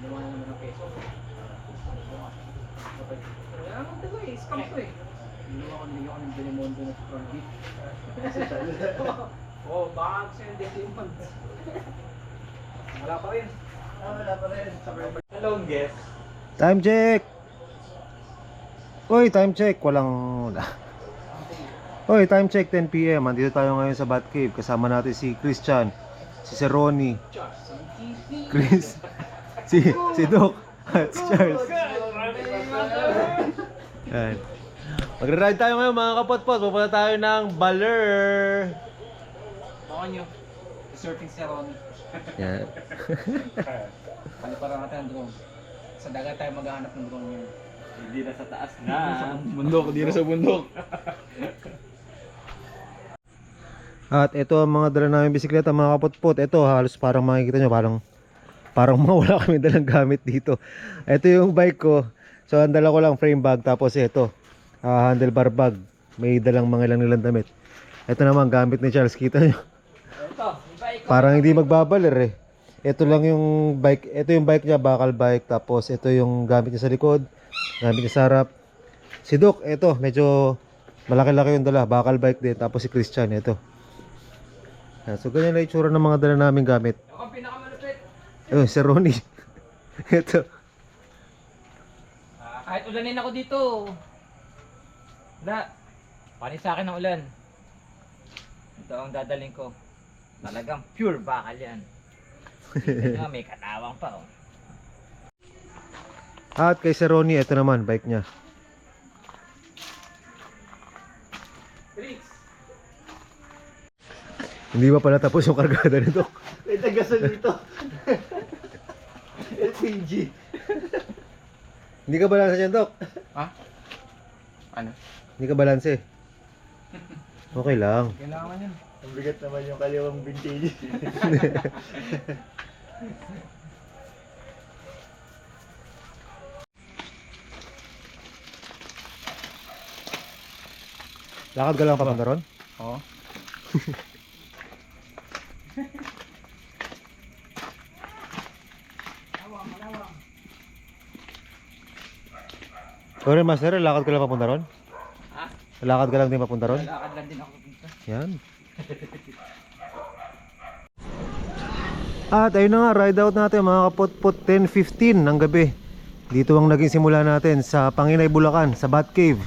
Ginawa na naman ng peso. Ano ito eh, scam to eh. Ginawa ko ng Telemundo na strong beat. Oo, baka sa'yo Demond. Wala pa rin. Wala pa rin. Hello, guest. Time check! Oy, time check. Walang... Oy, time check 10 PM. Andito tayo ngayon sa Batcave. Kasama natin si Christian, si Sir Ronnie, Chris, si Doc, at si Charles. Yan. Magra-ride tayo ngayon mga kapotpot. Pupunta tayo ng Baler. Baka nyo. Surfing ceremony. Yan. Ano para natin ang drone? Sa dagat tayo maghahanap ng drone ngayon. Hindi na sa taas na. Bundok, hindi na sa bundok. At ito ang mga dala namin bisikleta mga kapotpot. Ito halos parang makikita nyo, parang mawala kami dalang gamit dito. Ito yung bike ko. So ang dala ko lang frame bag, tapos ito handlebar bag. May dalang mga ilang damit. Ito naman gamit ni Charles, kita nyo. Parang hindi magbabaler eh. Ito lang yung bike, ito yung bike niya, bakal bike. Tapos ito yung gamit niya sa likod, gamit niya sa harap. Si Doc, ito medyo malaki-laki yung dala, bakal bike din. Tapos si Christian, ito. So ganyan na itsura ng mga dala namin gamit. Ako ang pinakamalupit. Si Ronnie. Ito. Kahit ulanin ako dito. Wala. Panis sa akin ng ulan. Ito ang dadaling ko. Talagang pure bakal yan. Dito nga may katawang pa oh. At kay Sir Ronnie, ito naman bike niya. Hindi ba pala tapos yung kargada nito? May tagasol dito. LPG. Hindi ka balanse dyan, Doc? Ha? Ano? Hindi ka balanse? Okay lang. Kailangan yun. Ang bigat naman yung kaliwang vintage. Lakad ka lang papunta ron? Oo. Sorry, Master, lakad ka lang papunta ron? Ha? Lakad ka lang din papunta ron? Lakad lang din ako dito. Yan. At ayun na nga, ride out natin mga kapotpot, 10:15 ng gabi. Dito ang naging simula natin sa Panginay, Bulacan, sa Batcave.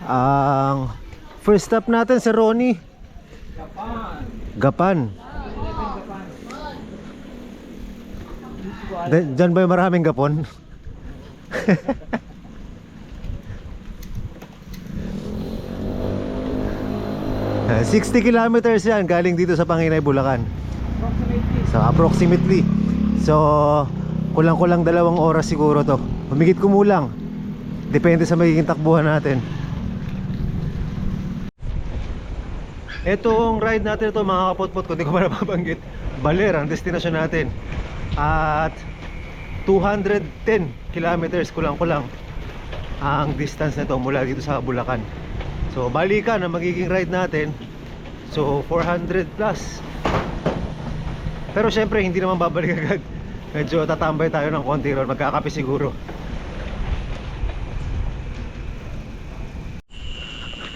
Ang first stop natin si Ronnie. Gapan. Diyan ba yung maraming gapon? 60 kilometers yan galing dito sa Panginay, Bulacan. So approximately. So kulang-kulang 2 oras siguro to. Humigit kumulang. Depende sa magiging takbuhan natin. Etong ride natin ito mga kapotpot, kung di ko pa napabanggit, Baler ang destinasyon natin. At 210 kilometers kulang-kulang ang distance nito mula dito sa Bulacan. So balikan ang magiging ride natin. So 400 plus. Pero syempre hindi naman babalik agad. Medyo tatambay tayo ng konti ron, magkakape siguro.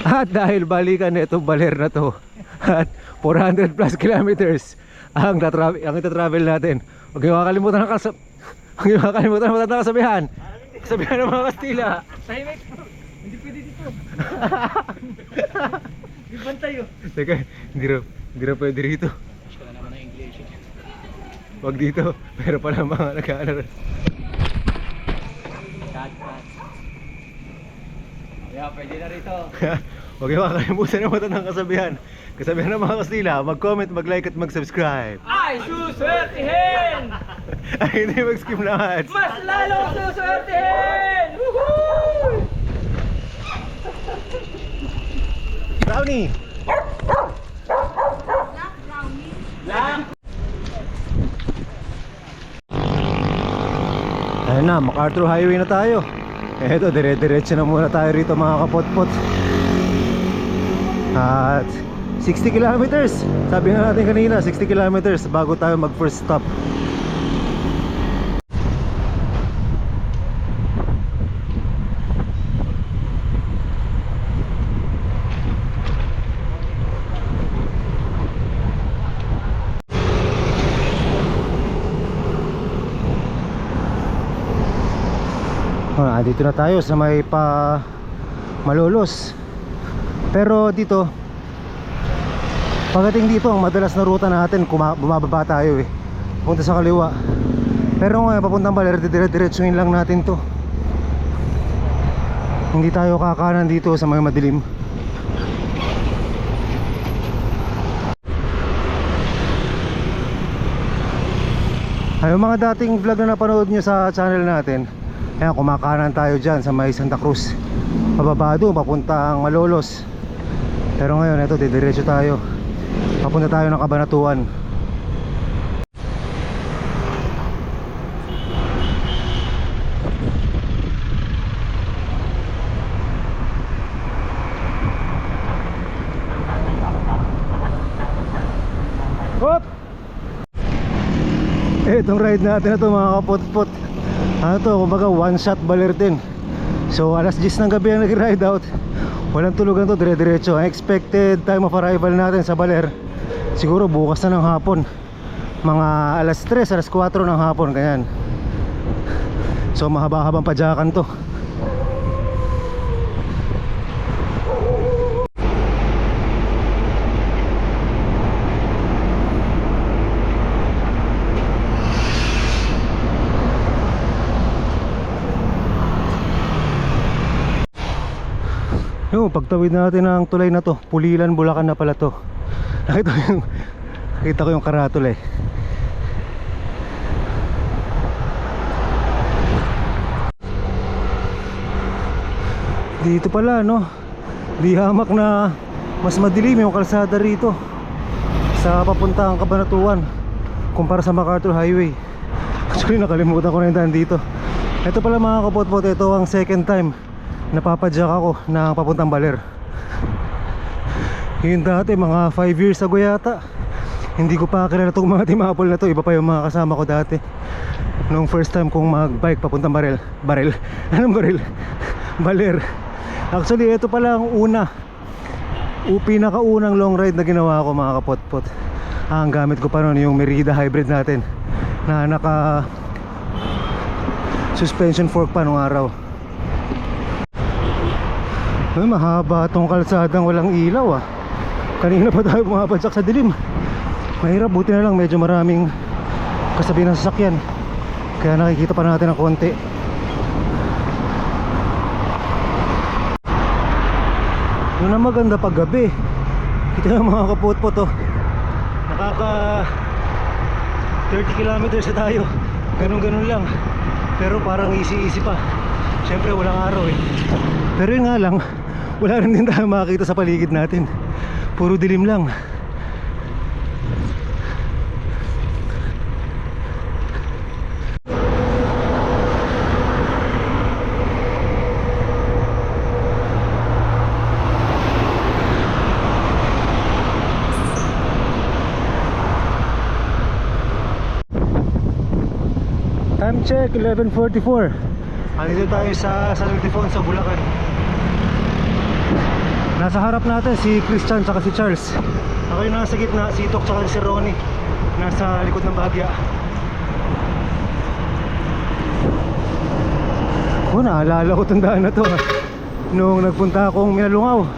At dahil balikan na itong Baler na to, at 400 plus kilometers ang itatravel natin, huwag niyo makakalimutan ng kasabihan. Kasabihan ng mga Kastila. Tahimik. Hindi pwede dito. Di bantay oh. Teka, hindi raw pwede rito. Wala naman ng English. Huwag dito, pero pala mga nag-ano. Cut. Yeah, pwede na rito. Huwag niyo makakalimutan ng matandang kasabihan. Kasabihan ng mga Kastila, mag-comment, mag-like at mag-subscribe. Ay, suswertihin! Ay, hindi mag-skip lahat. Mas lalong suswertihin! Woohoo! Brownie! Lang! Ayun na, MacArthur Highway na tayo. Eto, dire-diretso na muna tayo rito mga kapotpot. At 60 kilometers. Sabi nga natin kanina, 60 kilometers bago tayo mag first stop. Dito na tayo sa may pa Malolos. Pero dito, pagdating dito, ang madalas na ruta natin, bumababa tayo eh, punta sa kaliwa. Pero ngayon papuntang Baler, diretsuhin lang natin to. Hindi tayo kakanan dito sa mga madilim. Ay, yung mga dating vlog na napanood nyo sa channel natin, ayan, kumakanan tayo dyan sa may Santa Cruz, pababa doon papuntang Malolos. Pero ngayon ito, didiretso tayo, papunta tayo ng Cabanatuan. Hop! Itong ride natin na to mga kapot-pot, ano to, kumbaga one shot Baler din. So alas 10 ng gabi ang nag-ride out, walang tulugan to, dire-diretso. Ang expected time of arrival natin sa Baler siguro bukas na ng hapon, mga alas 3, alas 4 ng hapon, ganyan. So mahaba-habang padyakan to. Yung pagtawid natin ng tulay na to, Pulilan, Bulacan na pala to. Nakita ko yung karatula eh. Dito pala no, di hamak na mas madilim yung kalsada rito sa papuntang Cabanatuan kumpara sa MacArthur Highway. Actually nakalimutan ko na yung daan dito. Ito pala mga kapot-pot, ito ang second time napapadyak ako ng papuntang Baler. Yung dati mga 5 years ago yata, hindi ko pa kilala itong mga timapol na to. Iba pa yung mga kasama ko dati nung first time kong mag-bike papuntang Baler. Anong Baler? Baler. Actually ito pala ang pinakaunang long ride na ginawa ko mga kapot-pot. Ang gamit ko pa noon yung Merida hybrid natin na naka suspension fork pa nung araw. Ay, mahaba tong kalsadang walang ilaw ah. Kanina pa tayo bumapadyak sa dilim. Mahirap, buti na lang medyo maraming kasabi ng sasakyan, kaya nakikita pa natin ng konti. Yun ang maganda pag gabi. Kita yung mga kapot-pot oh. Nakaka 30 kilometers na tayo. Ganun-ganun lang. Pero parang easy pa. Siyempre walang araw eh. Pero yun nga lang, wala rin din tayo makakita sa paligid natin. Puro dilim lang. Time check, 11:44. Andito tayo sa San Ildefonso, Bulacan. Nasa harap natin si Christian tsaka si Charles. Ako yung nasa gitna, si Tok tsaka si Ronnie nasa likod ng bahagya. Oh, naalala ko itong daan na to nung nagpunta akong Minalungaw.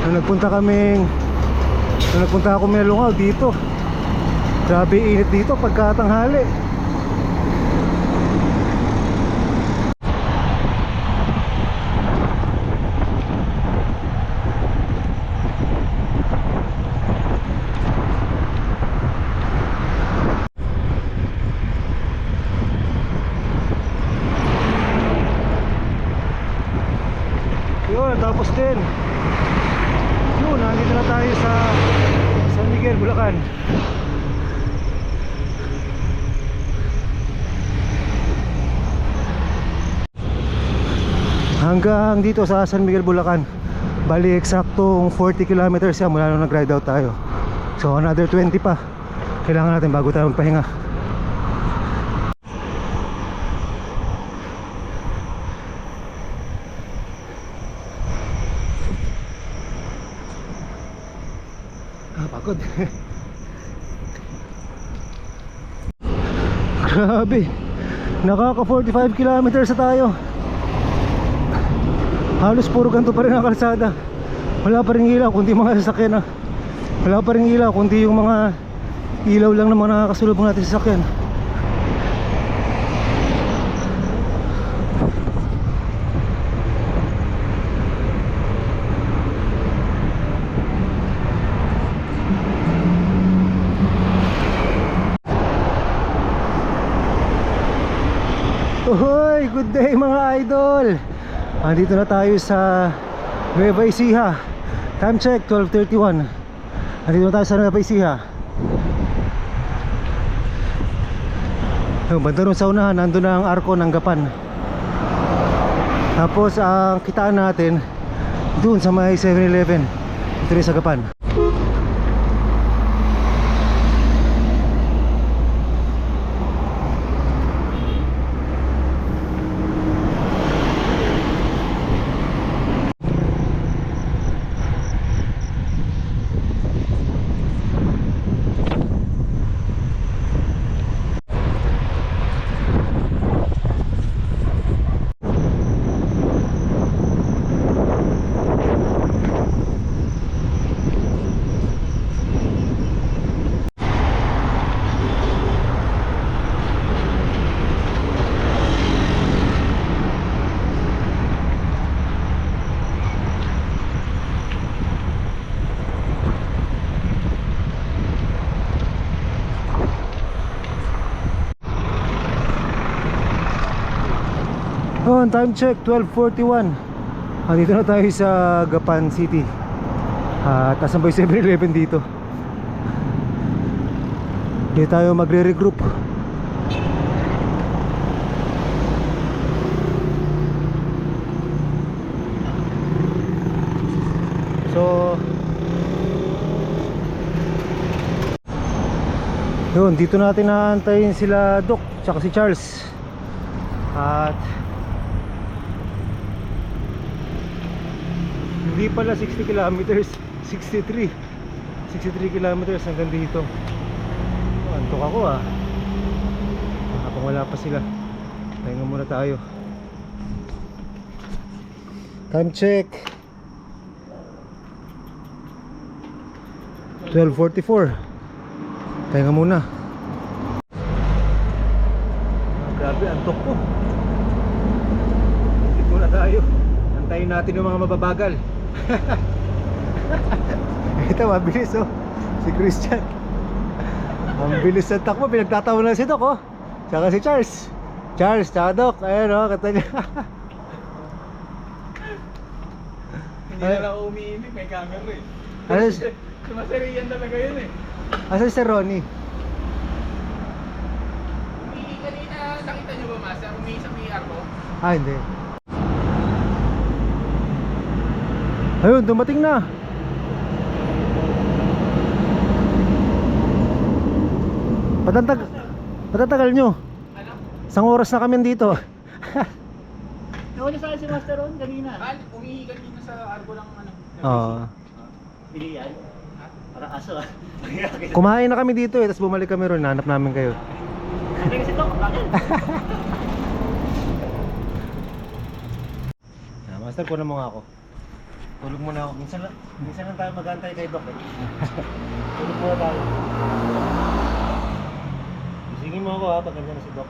Nung nagpunta akong Minalungaw dito. Grabe init dito pagkatanghali. Tapos din yun, nandito na tayo sa San Miguel, Bulacan. Hanggang dito sa San Miguel, Bulacan, bali eksaktong 40 kilometers yan mula nung nag-ride out tayo. So another 20 pa kailangan natin bago tayo magpahinga. Pagod. Grabe, Nakaka 45 kilometers na tayo. Halos puro ganito pa rin ang kalsada. Wala pa rin ilaw kundi mga sasakyan. Wala pa rin ilaw kundi yung mga ilaw lang ng mga nakakasulubong natin sa sasakyan. Uy, good day mga idol. Andito na tayo sa Nueva Ecija. Time check 12:31. Andito na tayo sa Nueva Ecija. Yung banda rin sa unahan, nandun na ang arko ng Gapan. Tapos ang kitaan natin dun sa may 7-Eleven. Ito rin sa Gapan. Time check 12:41. Andito na tayo sa Gapan City. Tasan ba yung 7-Eleven dito? Dito tayo magre-regroup. So yun, dito natin naantayin sila Doc tsaka si Charles. At hindi pala 60 kilometers, 63 kilometers hanggang dito. Antok ako habang wala pa sila. Pahinga muna tayo. Time check 12:44. Pahinga muna. Grabe, antok ko. Dito muna tayo. Antayin natin yung mga mababagal. Ito, mabilis si Christian. Ang bilis ng takbo, pinagtatawa na si Doc tsaka si Charles tsaka Doc, ayan kata niya. Hindi na lang umiimik, may camera Ano, sumasariyan talaga yun asan si Ronnie? Kanina, nakita nyo ba Master? Umihi sa PR ko? Hindi. Ayun, dumating na. Patatagal nyo? Ano? Isang oras na kami dito. Nauna sa akin si Master Ron kanina. Umihi kanina sa arbo lang Oo. Pilihan? Para aso Kumain na kami dito tapos bumalik kami ron, hanap namin kayo. Ano kasi ito? Bakit? Master, kunan mo nga ako. Tulog muna ako. Minsan lang tayo mag-antay kay Doc Tulog muna tayo. Gisingin mo ako pag ganyan na si Doc.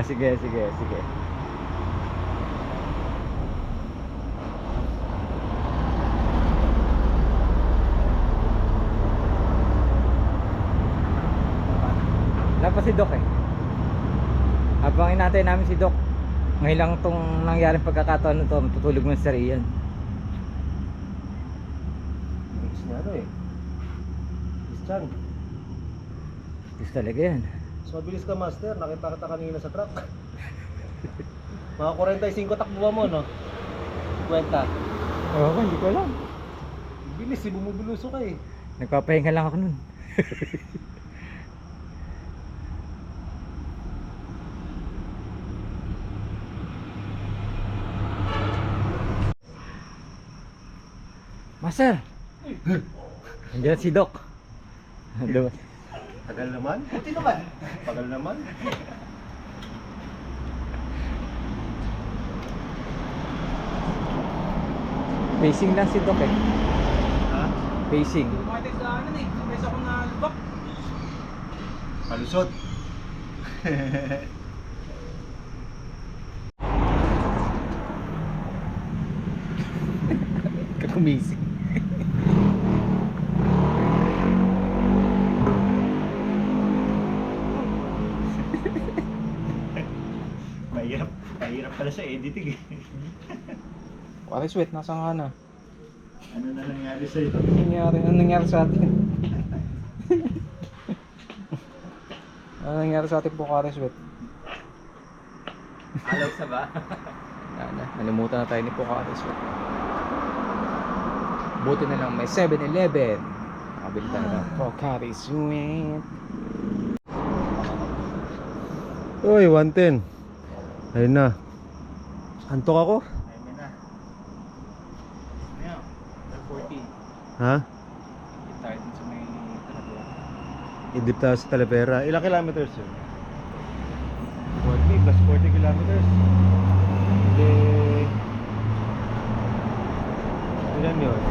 Sige. Wala pa si Doc Habang inatay namin si Doc, ngayon lang itong nangyaring pagkakataon na ito, matutulog mo sa riyan. Mix niya Christian. Gusto talaga yan. So mabilis ka Master, nakita kita kanina sa truck. Mga 45 takbuhan mo, no? 50. Oo, hindi ko alam. Bilis, bumubulusok ka Nagpapahinga lang ako nun. Master! Nandiyan si Doc. Tagal naman? Buti naman. Tagal naman. Pacing lang si Doc eh. Ha? Pacing. Kumatis na ano eh. Besa ko na lubak. Palusot. Kakumising. Mahirap pala sa editing eh. Kumatis wait, nasa nga na. Ano na nangyari sa'yo? Anong nangyari sa atin? Ano nangyari sa ating Bukares wait? Alaw sa ba? Nalimutan na tayo ni Bukares wait. Buti na lang may 7-Eleven. Nakabili tayo ng Bukares wait. Uy, 110. Ayun na. Antok ako? Ayun na. Ngayon, 14. Ha? Hindi tayo dun sa may talaga. Idip tayo sa Talavera. Ilang kilometers yun? 40 plus 40 kilometers. Hindi. Ilan yun?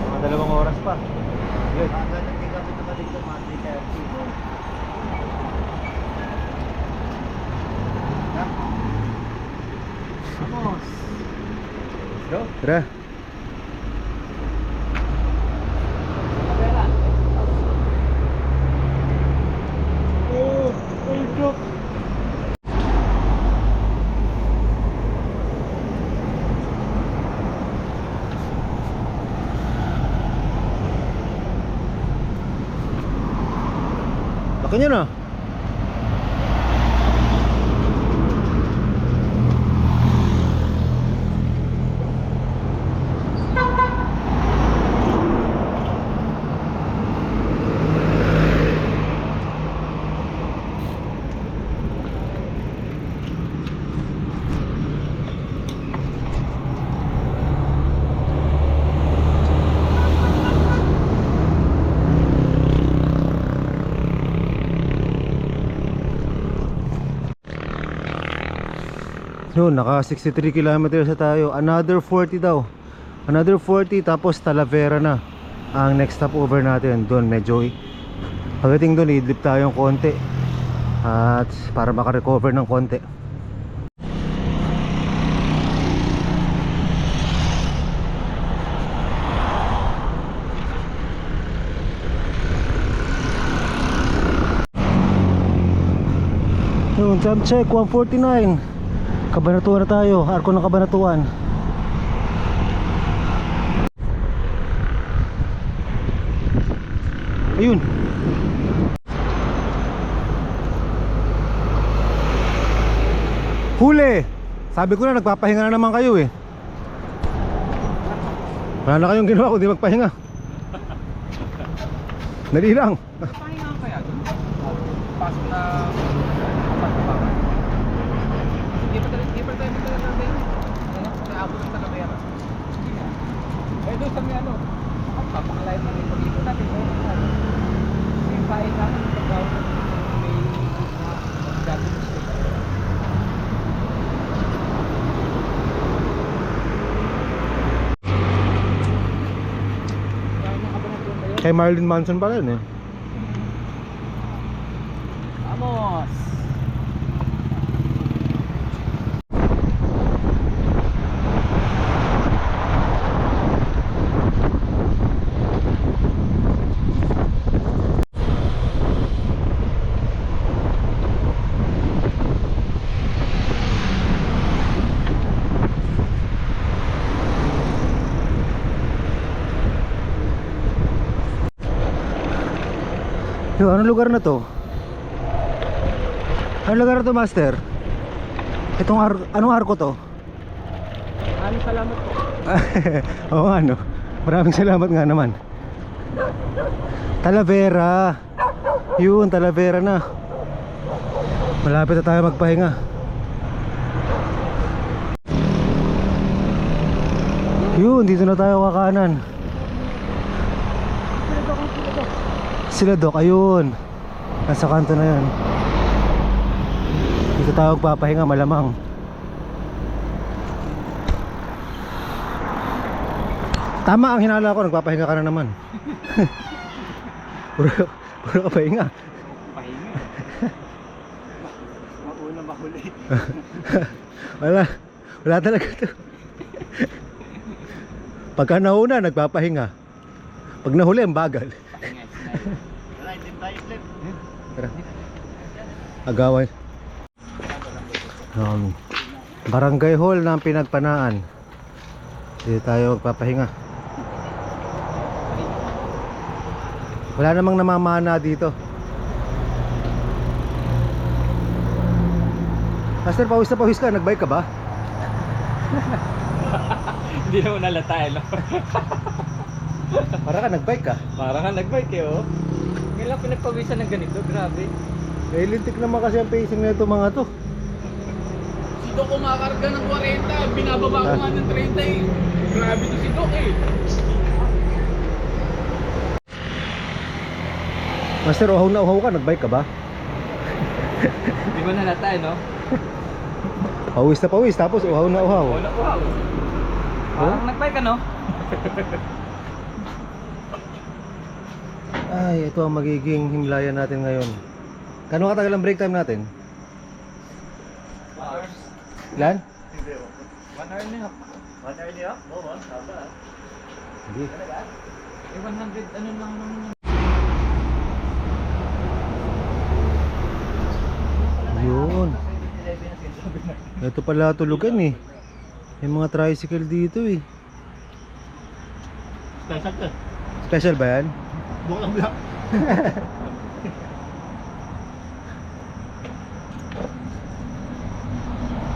Mga 2 oras pa. Good. Hindi kami nakalik sa mga 3:30. Vamos. Let's go. Tara. Pera. Oh, ay drop. Laki niya na. Yun, naka 63 kilometers na tayo. Another 40 daw. Another 40 tapos Talavera na ang next stopover natin. Doon medyo pagdating doon idlip tayo ng konti. At para makarecover ng konti. Yun, time check 1:49. Kabanatuan na tayo, arko ng Kabanatuan. Ayun. Huli. Sabi ko na nagpapahinga na naman kayo eh. Wala na kayong ginawa kundi magpahinga. Dali lang. Pahinga ka kaya doon? Pasok na pagkabangan. Hindi pa tayo natin. Ano? Naabot ng Talavera. Eh doon sa may ano, papakalayan na rin pag-ipon natin. May pahinga natin pag-gawin may gagawin siya. Kay Marilyn Manson pala yun eh. Vamos! Yo, anong lugar na to? Anong lugar na to, Master? Itong anong arko to? Maraming salamat po. Oo nga no. Maraming salamat nga naman. Talavera. Yun, Talavera na. Malapit na tayo magpahinga. Yun, dito na tayo kakanan. Sila Doc, ayun. Nasa kanto na yan. Dito tayo magpapahinga malamang. Tama ang hinala ko, nagpapahinga ka na naman. puro ka pahinga. Pahinga. Mauna mahuli. Wala talaga to. Pagka nauna, nagpapahinga. Pag nahuli, ang bagal. Wala, hindi tayo flip. Tara. Agawan. Barangay Hall ng Pinagpanaan. Dito tayo magpapahinga. Wala namang namamana dito. Master, pawis na pawis ka. Nagbike ka ba? Hindi naman nalata eh, no? Para ka nagbike ka. Parang nga nag-bike eh, oh. Ngayon lang pinagpawisan ng ganito, grabe. Eh, lintik naman kasi ang pacing na ito mga to. Si Doc kumakarga ng 40, binababa ko nga ng 30 eh. Grabe to si Doc eh. Master, uhaw na uhaw ka. Nagbike ka ba? Hindi mo nalata eh, no? Pawis na pawis. Tapos uhaw na uhaw. Wala, wow. Parang nag-bike ano? Ay, ito ang magiging himlayan natin ngayon. Kano katagal ang break time natin? 2 hours. Ilan? 1 hour and a half. 1 hour niya? Oo, tama. Hindi. Eh, 100 ano lang naman yun. Yun. Ito pala tulugan eh. May mga tricycle dito eh. Special to. Special ba yan? Bukang black.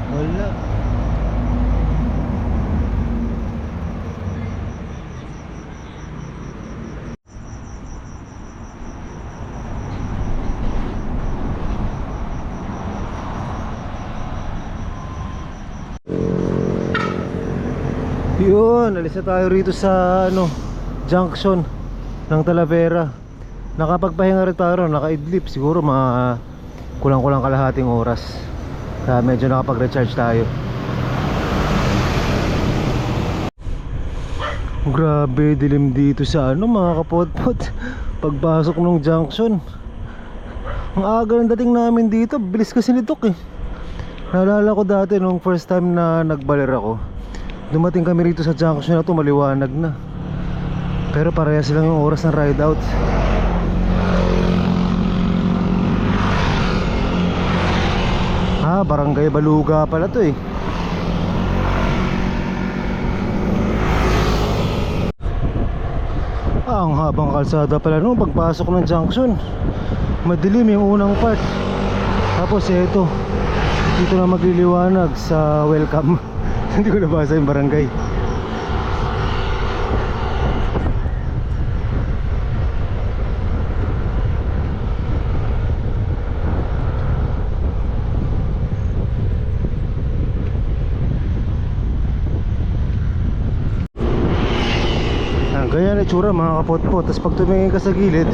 Wala. Yun, alis na tayo rito sa junction ng Talavera. Nakapagpahinga rin tayo, nakaidlip siguro mga kulang-kulang kalahating oras. Kaya medyo nakapag-recharge tayo. Grabe, dilim dito sa mga kapotpot. Pagpasok ng junction, ang aga ng dating namin dito. Bilis kasi ni Doc eh. Naalala ko dati nung first time na nagbaler ako, dumating kami rito sa junction na to, maliwanag na. Pero parehas lang yung oras ng ride out. Barangay Baluga pala to eh. Ang habang kalsada pala nung pagpasok ng junction. Madilim yung unang part. Tapos eto, dito na magliliwanag sa welcome. Hindi ko nabasa yung barangay. Ganyan ang itsura mga kapotpot. Tapos pag tumingin ka sa gilid,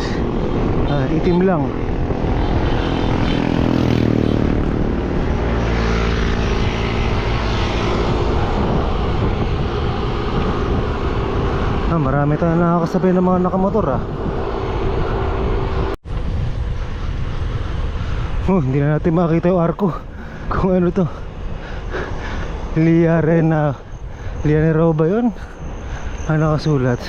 itim lang. Marami tayong nakakasabay ng mga nakamotor hindi na natin makita yung arko. Kung ano to, Lianero ba yun? Nakasulat.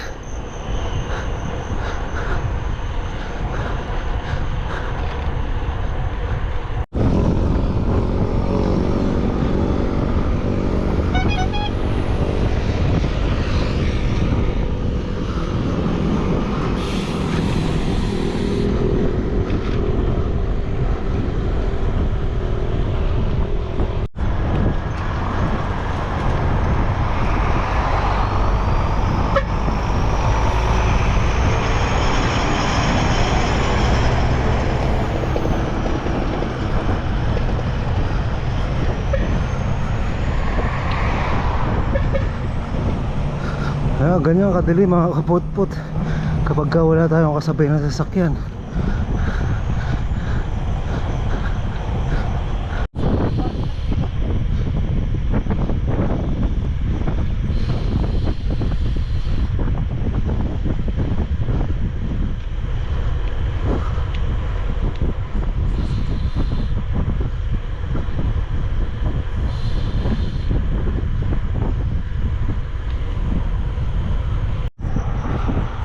Ganyan kadali mga kapotpot kapag wala tayong kasabay na sasakyan.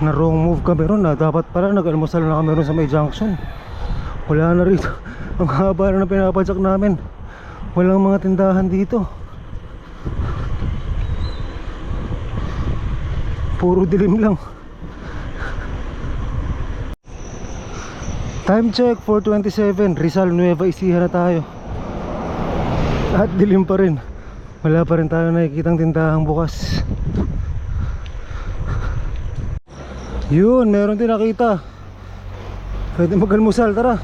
Na wrong move kami ron na dapat pala nag-almusal na kami ron sa may junction. Wala na rito. Ang haba na pinapadyak namin. Walang mga tindahan dito. Puro dilim lang. Time check 4:27. Rizal Nueva Ecija na tayo. At dilim pa rin. Wala pa rin tayo nakikitang tindahang bukas. Yun, meron din nakita. Pwede mag-almusal, tara.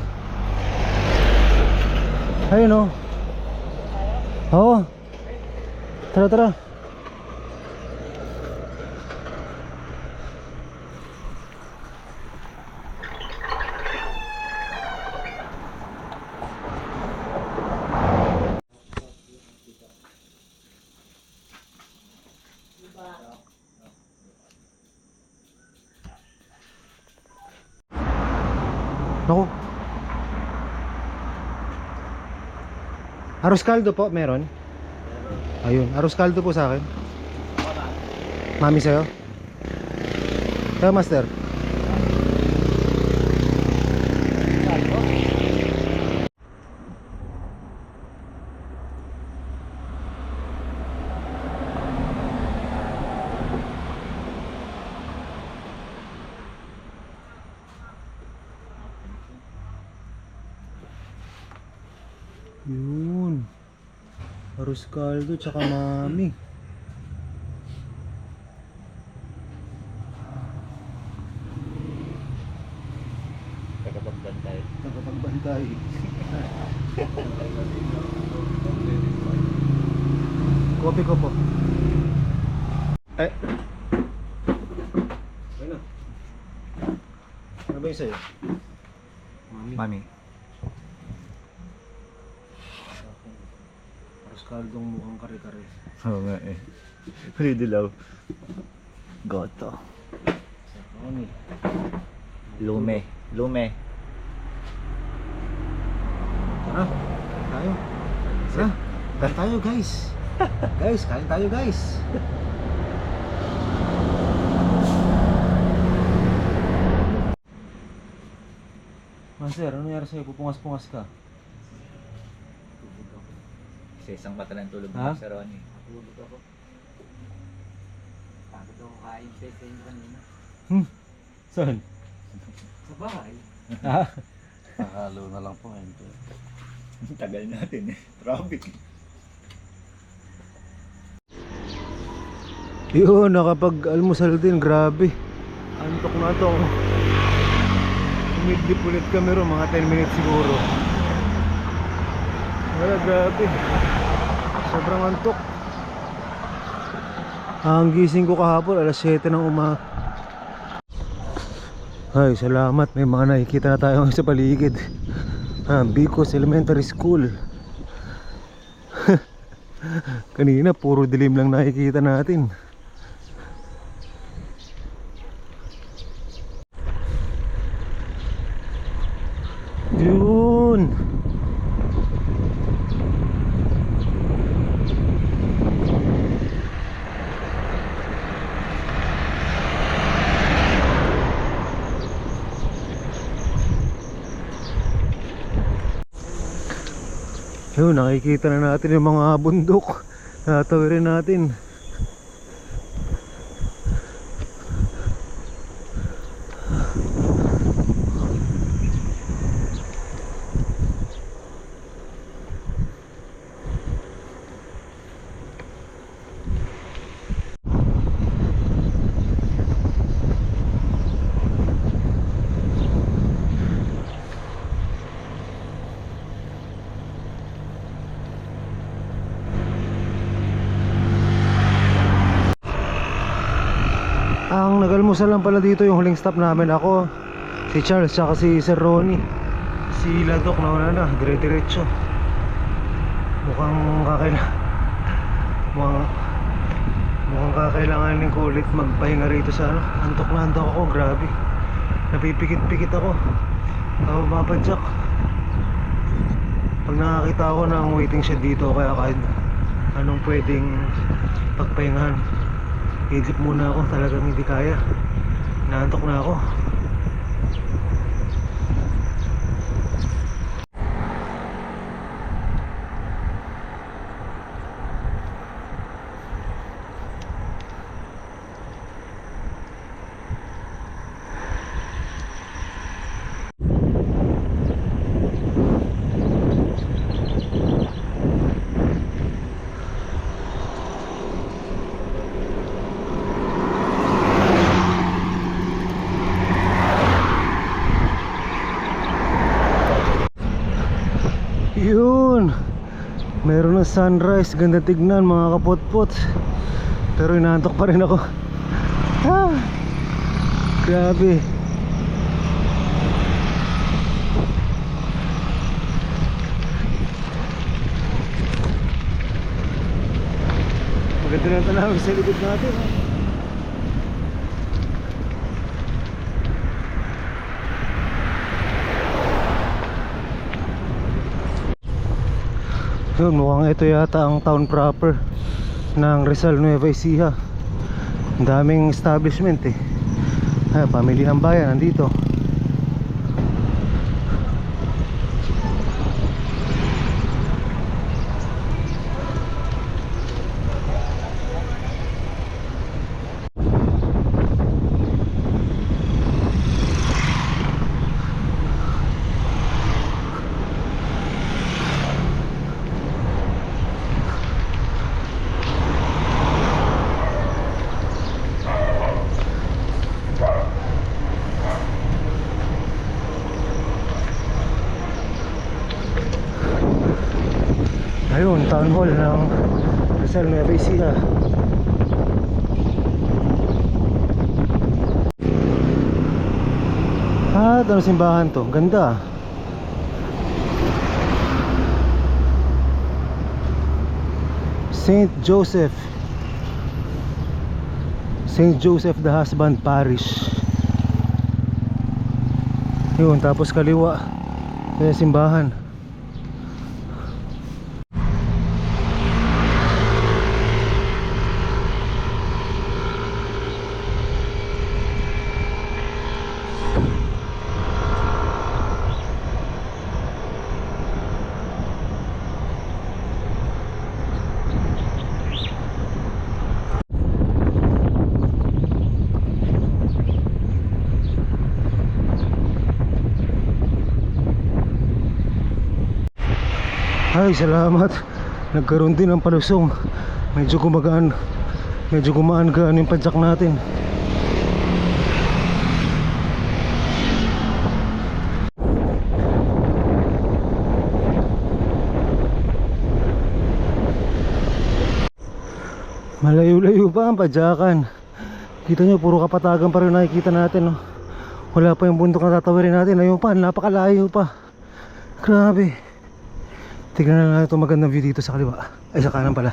Ayun o. Oo. Tara, tara. Naku. Arroz caldo po, meron? Ayun, arroz caldo po sa akin. Mami sa'yo? Kaya master? Yun. Arroz caldo tsaka mami. Tagapagbantay. Nakapagbantay. Kopi ko po. Eh. Ayun na. Ano ba yung sa'yo? Mami. Arroz caldong mukhang kare-kare. Oo nga eh. Huli dilaw. Goto. Mami. Lume. Lume. Tara, kain tayo. Tara, kain tayo guys. Guys, kain tayo guys. Master, ano nangyari sa'yo? Pupungas-pungas ka. Sa isang mata ng tulog Ha? mo sa Ronnie. Tulog ako. Pagod ako kain sa inyo kanina. Saan? Sa bahay. Ha? Halo na lang po. Tagal natin eh. Traffic. Yun, nakapag-almusal din. Grabe. Antok na to. Umidlip ulit kami ron. Mga 10 minutes siguro. Wala, grabe. Sobrang antok. Ang gising ko kahapon alas 7 ng umaga. Ay, salamat. May mga nakikita na tayo sa paligid. Bicos Elementary School. Kanina puro dilim lang nakikita natin. Yun. Yun, nakikita na natin yung mga bundok. Tatawirin natin. Ang nag-almusal lang pala dito yung huling stop namin. Ako, si Charles, tsaka si Sir Ronnie. Si Ladok na na, dire-diretso. Mukhang kakailanganin ko ulit magpahinga rito sa ano. Antok na antok ako, grabe. Napipikit-pikit ako. Mapadyak. Pag nakakita ako ng waiting shed dito, kaya kahit anong pwedeng pagpahingahan, idlip muna ako, talagang hindi kaya. Naantok na ako. Yun, meron ng sunrise, ganda tignan mga kapotpot. Pero inaantok pa rin ako. Ah, grabe. Maganda na tanawin sa likod natin. Yun, mukhang ito yata ang town proper ng Rizal Nueva Ecija. Ang daming establishment eh. Ay, pamilihang bayan nandito. Ayun, town hall ng Rizal Nueva Ecija. At ano simbahan to? Ganda. Saint Joseph the Husband Parish. Yun, tapos kaliwa yung simbahan. Ay, salamat. Nagkaroon din ng palusong. Medyo gumaan yung padjak natin. Malayo-layo pa ang padjakan. Kita nyo, puro kapatagan pa rin nakikita natin, no? Wala pa yung bundok na tatawirin natin. Ayun pa, napakalayo pa. Grabe. Tignan na lang itong magandang view dito sa kaliwa. Ay, sa kanan pala.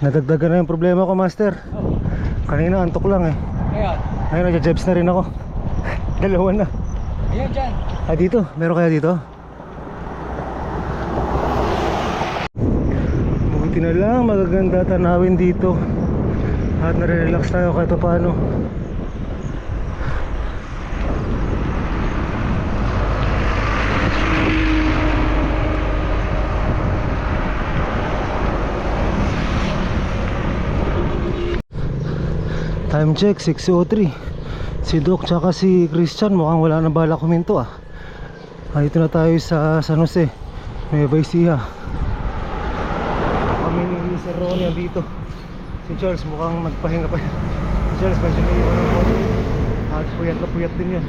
Nadagdagan na yung problema ko, Master. Kanina antok lang eh. Ngayon, Ayun, nagja-jebs na rin ako. Dalawa na. ayan dyan. Ah, dito? Meron kaya dito? Buti na lang, magaganda tanawin dito. At nare-relax tayo kahit paano. Time check, 6:03. Si Doc tsaka si Christian mukhang wala na bala kuminto ah. Dito na tayo sa San Jose, Nueva Ecija. Kami ni Sir Ronnie dito. Si Charles mukhang magpahinga pa. Si Charles medyo may iwan ng konti. At puyat na puyat din yun.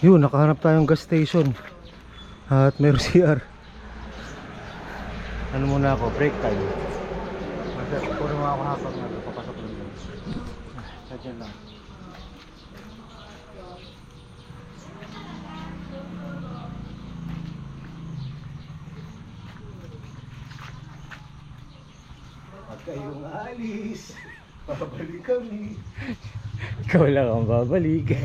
Yun, nakahanap tayong gas station. At meron CR. Ano muna ako, break time. Puro mga kahapang na, papasok lang doon. Sadyan lang. Pag kayong alis, babalik kami. Ikaw lang ang babalik.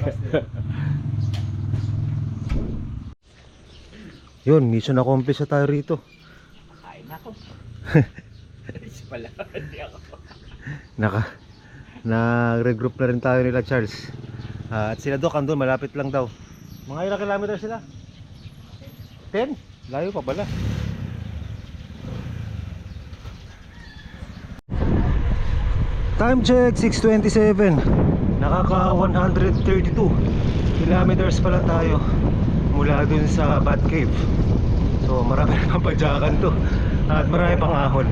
Yun, mission accomplished na tayo rito. Ay, nako. Is pala, hindi ako. Nag-regroup na rin tayo nila Charles. At sila Doc andun, malapit lang daw. Mga ilang kilometer sila? 10? Layo pa pala. Time check, 6:27. Nakaka 132 kilometers pala tayo mula dun sa Bat Cave. So marami na padyakan to. At marami pang ahon.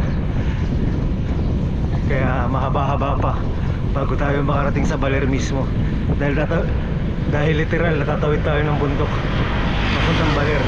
Kaya mahaba-haba pa bago tayo makarating sa Baler mismo. Dahil literal natatawid tayo ng bundok papuntang Baler.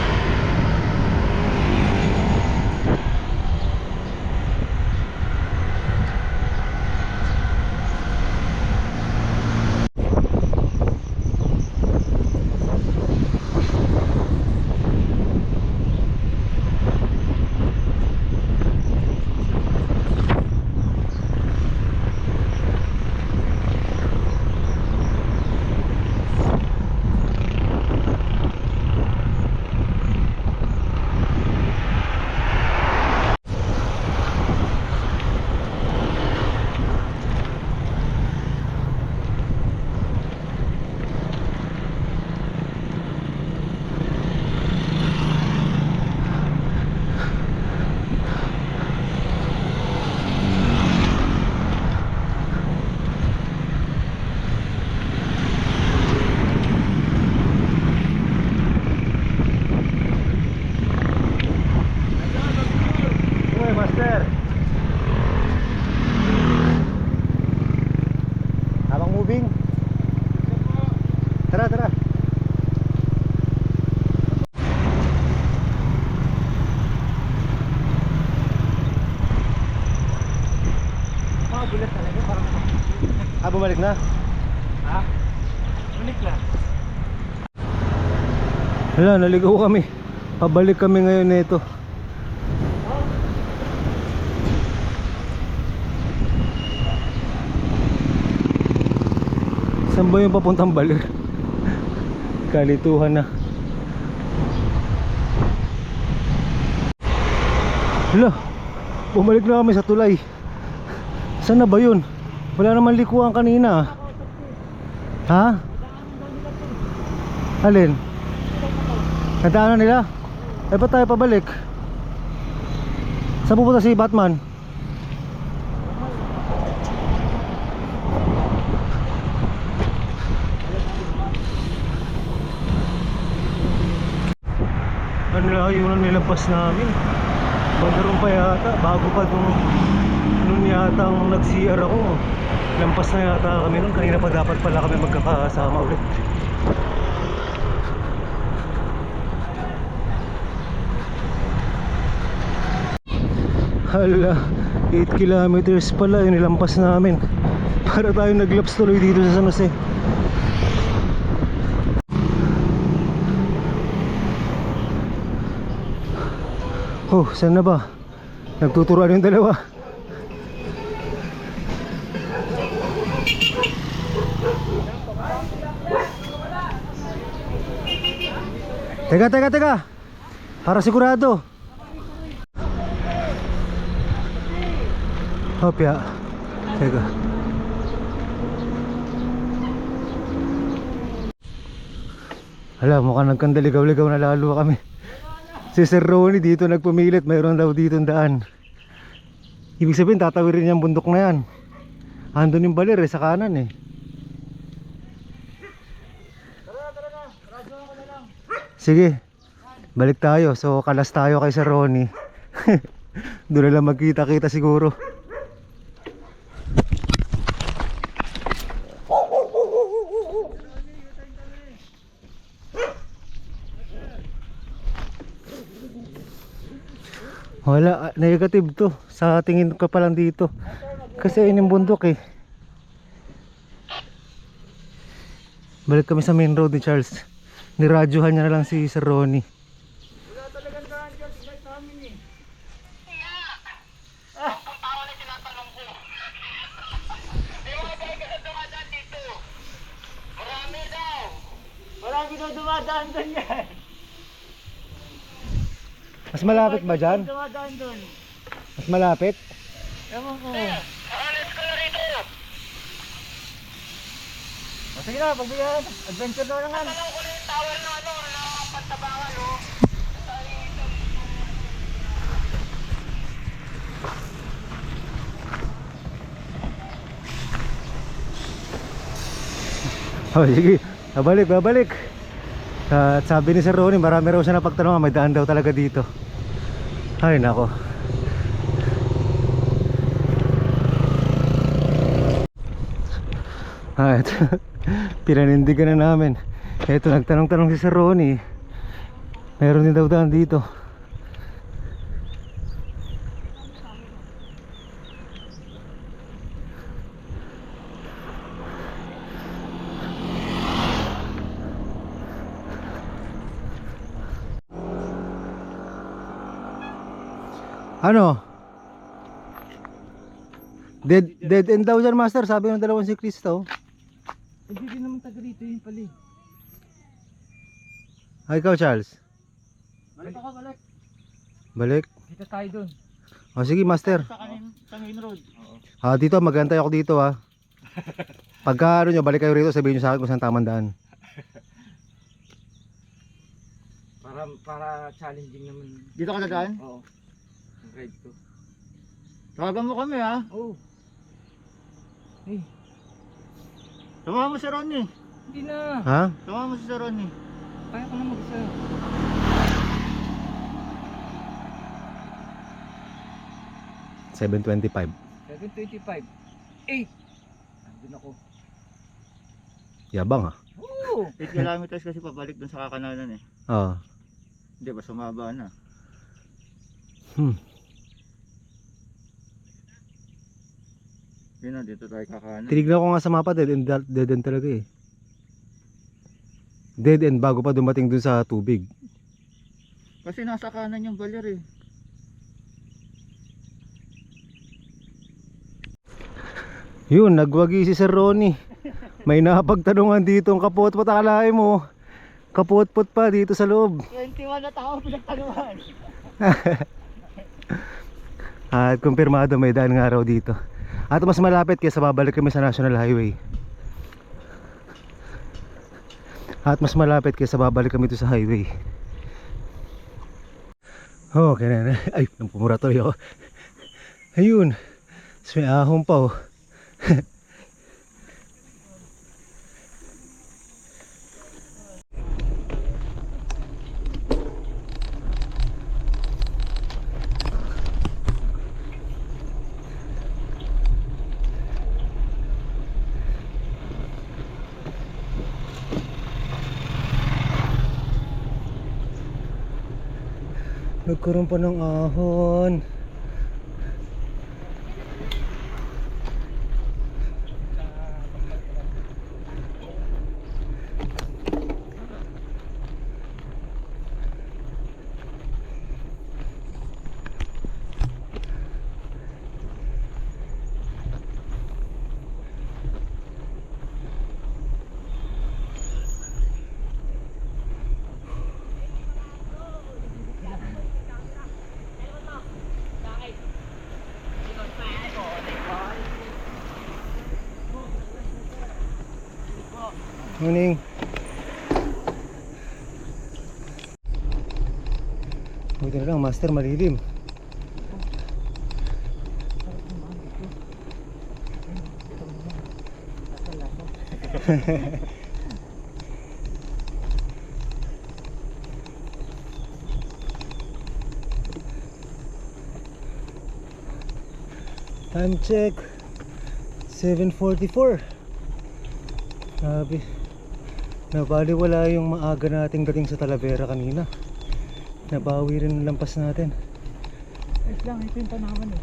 Master. Habang moving. Tara, tara. Bulat talaga, parang Bumalik na. ha? Ulit lang. Hala, naligaw kami. Pabalik kami ngayon nito. Saan ba yung papuntang Baler? Kalituhan na. Hala, bumalik na kami sa tulay. Saan na ba yun? Wala naman likuan kanina. Ha? Alin? Nadaanan nila? Eh ba't tayo pabalik? Saan pupunta si Batman? Ano lang yung nilabas namin? Bandaron pa yata, bago pa nung yata ang nag-CR ako. Lampas na yata kami nun, kanina pa dapat pala kami magkakasama ulit. Hala, 8 kilometers pala yung nilampas namin. Para tayo naglaps tuloy dito sa San Jose. Oh, saan na ba? Nagtuturuan yung dalawa. Teka. Para sigurado. Hopya. Teka. Hala, mukhang nagkandaligaw-ligaw na lalo kami. Si Sir Ronnie dito nagpumilit, mayroon daw dito daan. Ibig sabihin tatawirin yung bundok na yan. Andun yung Baler sa kanan eh. Sige, balik tayo. So kalas tayo kay Sir Ronnie. Doon na lang magkita-kita siguro. Wala, negative to. Sa tingin ko pa lang dito. Kasi ayun yung bundok eh. Balik kami sa main road ni Charles. Niradyohan niya na lang si Sir Ronnie. Wala talagang daan dyan, guys namin eh. Marami daw dumadaan doon yan. Mas malapit ba dyan? Dumadaan doon. Mas malapit? Ewan ko. O sige na, pagbigyan. Adventure daw na nga. Oh, sige. Babalik. At sabi ni Sir Ronnie, marami raw siya napagtanong, may daan daw talaga dito. Ay, nako. Ito. Pinanindigan na namin. Ito, nagtanong-tanong si Sir Ronnie. Meron din daw daan dito. Ano? Dead end daw dyan, Master. Sabi ng dalawang si Cristo. Hindi din naman taga rito yun pala eh. Ay, ikaw, Charles. Balik ako, balik. Balik. Dito tayo dun. O sige, Master. Sa main road. Dito, magantay ako dito, ha. Pagka ano nyo, balik kayo rito, sabihin nyo sa akin kung saan tamang daan. Para challenging naman. Dito ka dadaan? Oo. Ang ride ko. Tawagan mo kami ha. Oh. Hey, Samahan mo si Ronnie. hindi na. Ha? Samahan mo si Ronnie. Kaya ko na mag-isa. $7.25. 7:25. 8. Andun ako. Yabang, ha. Oo. 8 kilometers kasi pabalik dun sa kakanalan eh. Oo. Hindi ba sumaba na? Yun na, dito tayo kakanan. Tinignan ko nga sa mapa, dead end talaga eh. Dead end bago pa dumating dun sa tubig. Kasi nasa kanan yung baler eh. Yun, nagwagi si Sir Ronnie. May napagtanungan dito ang kapot-pot. Akalain mo, kapot-pot pa dito sa loob. 21 na tao pinagtanungan. At kumpirmado may daan nga raw dito. At mas malapit kaysa babalik kami sa National Highway. At mas malapit kaysa babalik kami to sa highway. Oh, kaya na. Ay, nampumura tuloy ako. Ayun. Mas may ahong pa oh. Nagkaroon pa ng ahon. Morning. Buti na lang, Master, malilim. Time check 7:44. Sabi nabaliwala yung maaga nating dating sa Talavera kanina. Nabawi rin ang lampas natin. Ayos lang, ito yung tanawan eh.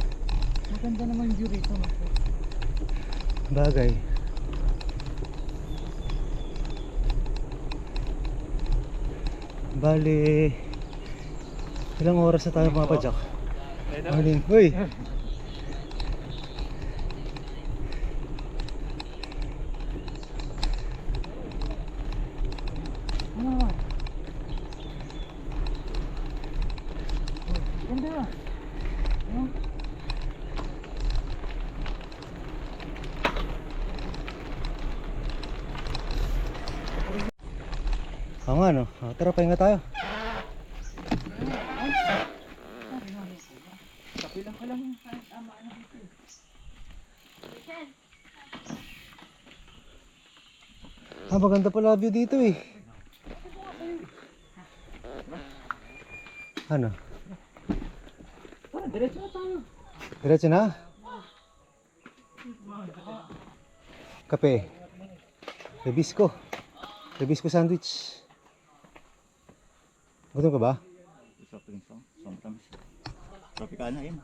Maganda naman yung view rito, Master. Bagay. Bali, ilang oras na tayo mga padyak? Morning. Uy! Ano naman? Ganda. Ano? Oo nga no. Tara, pahinga tayo. Kapilang ka lang. Maganda pala view dito eh. Ano? Tara, diretso na tayo. Diretso na? Kape. Rebisco. Rebisco sandwich. Gutom ka ba? Tropicana yun.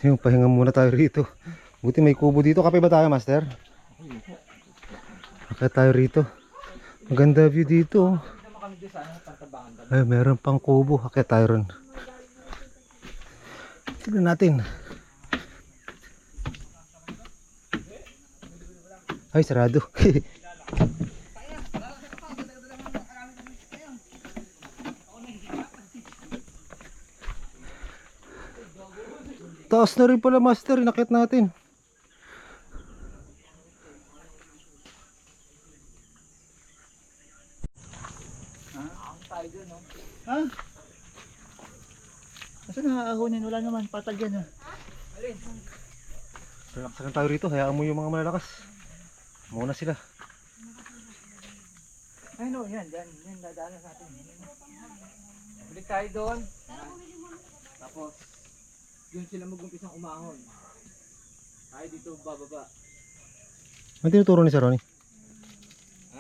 Yung pahinga muna tayo rito. Buti may kubo dito. Kape ba tayo, Master? Akit tayo rito. Maganda view dito. Ay, meron pang kubo. Akit tayo ron. Tignan natin. Ay, sarado. Taas na rin pala, Master. Inakit natin. Ha? Kasi nakakahunin, wala naman, patag yan ha. Relaxan tayo rito. Hayaan mo yung mga malalakas. Muna sila. Ay no, yan, yan dadaanan natin. Balik tayo doon. Tapos, doon sila mag-umpisang umahon. Tayo dito bababa. Ano tinuturo ni Sir Ronnie? Ha?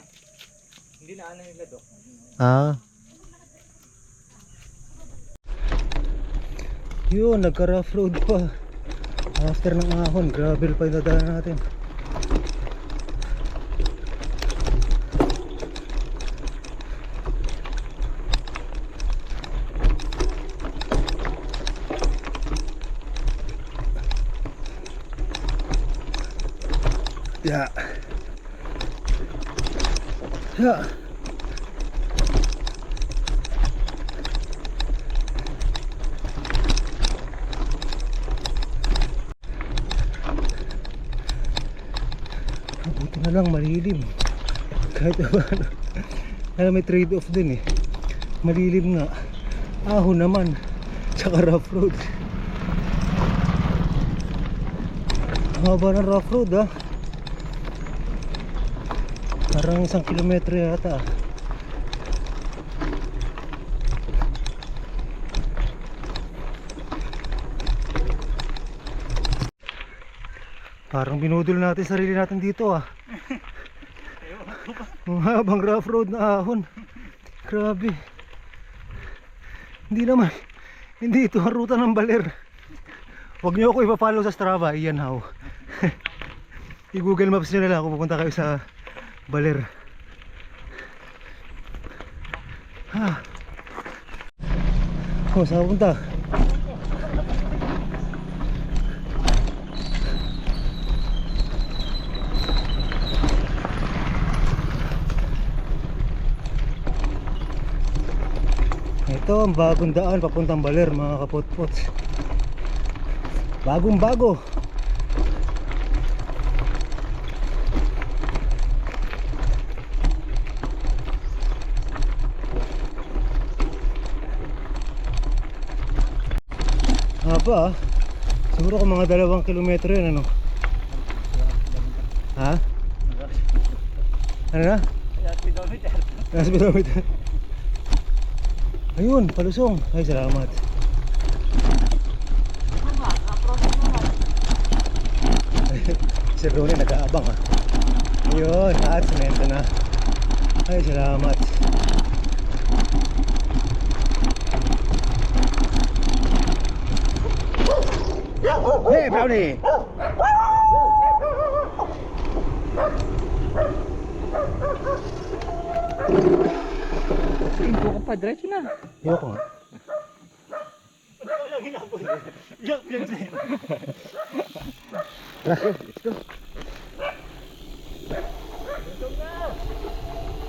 Hindi na ano yung ladok. Ah. Yun, nagka-rough road pa. After ng ahon, gravel pa yung dadaanan natin. Yeah. Yeah. Buti na lang malilim. Kahit ano. Alam, may trade off din eh. Malilim nga. Ahon naman. Tsaka rough road. Haba ng rough road ah. Parang 1 kilometro yata. Parang binudol natin sarili natin dito ah. Ang habang rough road na ahon. Grabe. Hindi naman. Hindi ito ang ruta ng Baler. Huwag nyo ako ipa-follow sa Strava. Iyan how. I-Google Maps nyo na lang kung pupunta kayo sa Baler. Ha. Oh, saan punta? Ito ang bagong daan papuntang Baler mga kapotpot. Bagong bago. Haba ah. Siguro kung mga 2 kilometro yun ano. Ha? Ano na? Last kilometer. Ayun, palusong. Ay, salamat. Si Ronnie nag-aabang ah. Ayun, taas na ito na. Ay, salamat. Hey, Brownie! Hindi ko pa, diretso na. Ayoko nga.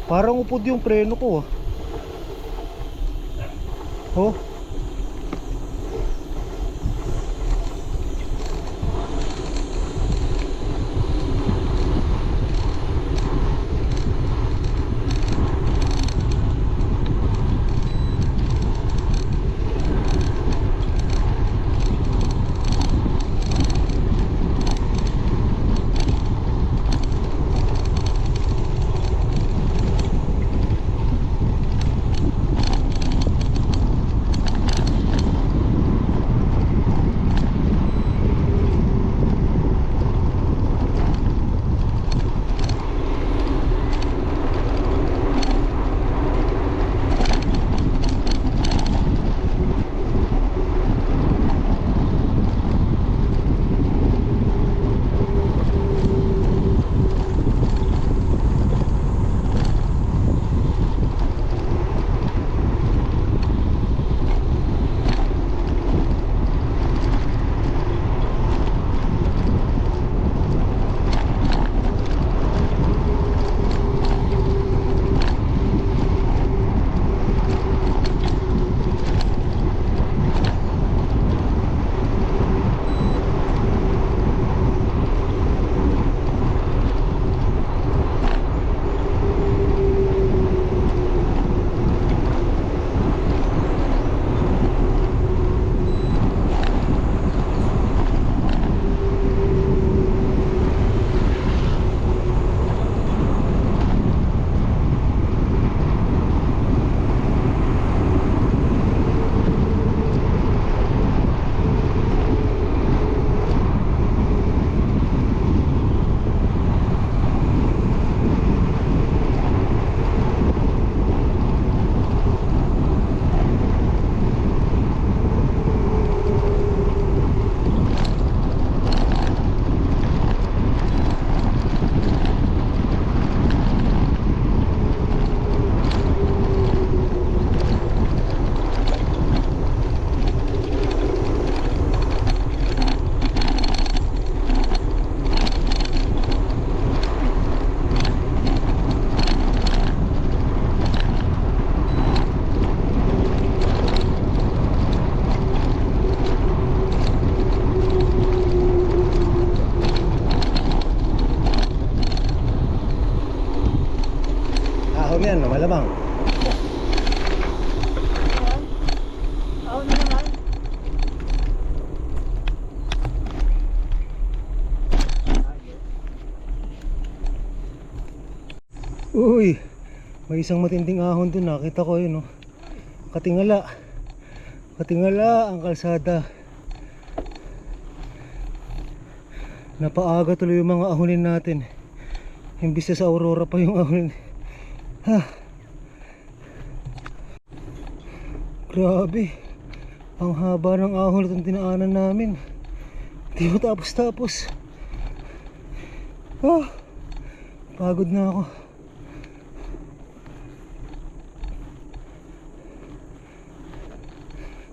Parang upod yung preno ko ah. Oh. Ahon yan, malamang. Ako na naman. Uy, may isang matinding ahon dun, nakita ko yun, oh. Katingala. Katingala ang kalsada. Napaaga tuloy yung mga ahonin natin. Imbis na sa Aurora pa yung ahonin. Ha. Grabe. Ang haba ng ahon itong dinaanan namin. Hindi mo tapos-tapos. Ah, pagod na ako.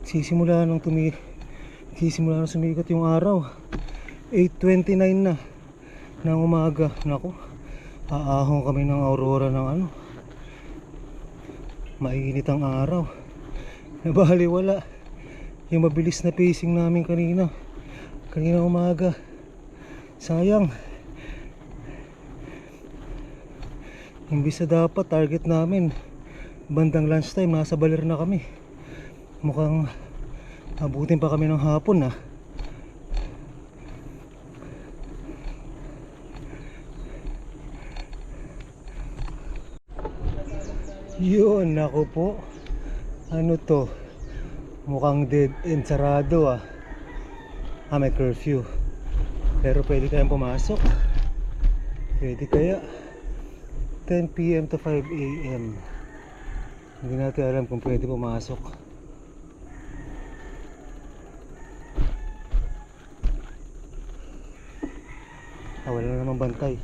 Sisimula nang sumikot yung araw. 8:29 na ng umaga. Naku, aahon kami ng Aurora ng ano. Mainit ang araw. Nabaliwala yung mabilis na pacing namin kanina umaga. Sayang. Imbis na dapat target namin bandang lunchtime, nasa Baler na kami. Mukhang abutin pa kami ng hapon ah. Yun, ako po. Ano to? Mukhang dead end, sarado ah. May curfew. Pero pwede kayang pumasok. Pwede kaya 10 PM to 5 AM. Hindi natin alam kung pwede pumasok. Wala na namang bantay.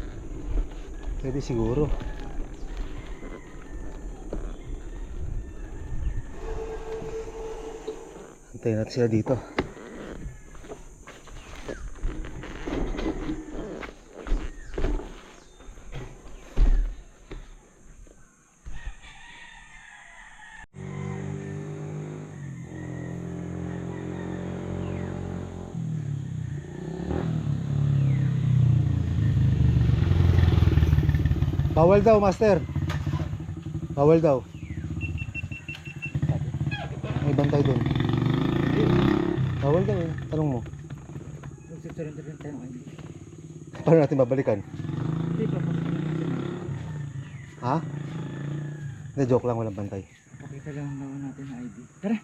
Pwede siguro. Antayin natin sila dito. Bawal daw, master. Bawal daw. May bantay doon. Bawal daw eh. Tanong mo. Magsusurrender rin tayo ng ID. Paano natin babalikan? Hindi pa po. Ha? Hindi, joke lang. Walang bantay. Pakita lang naman natin ang ID. Tara!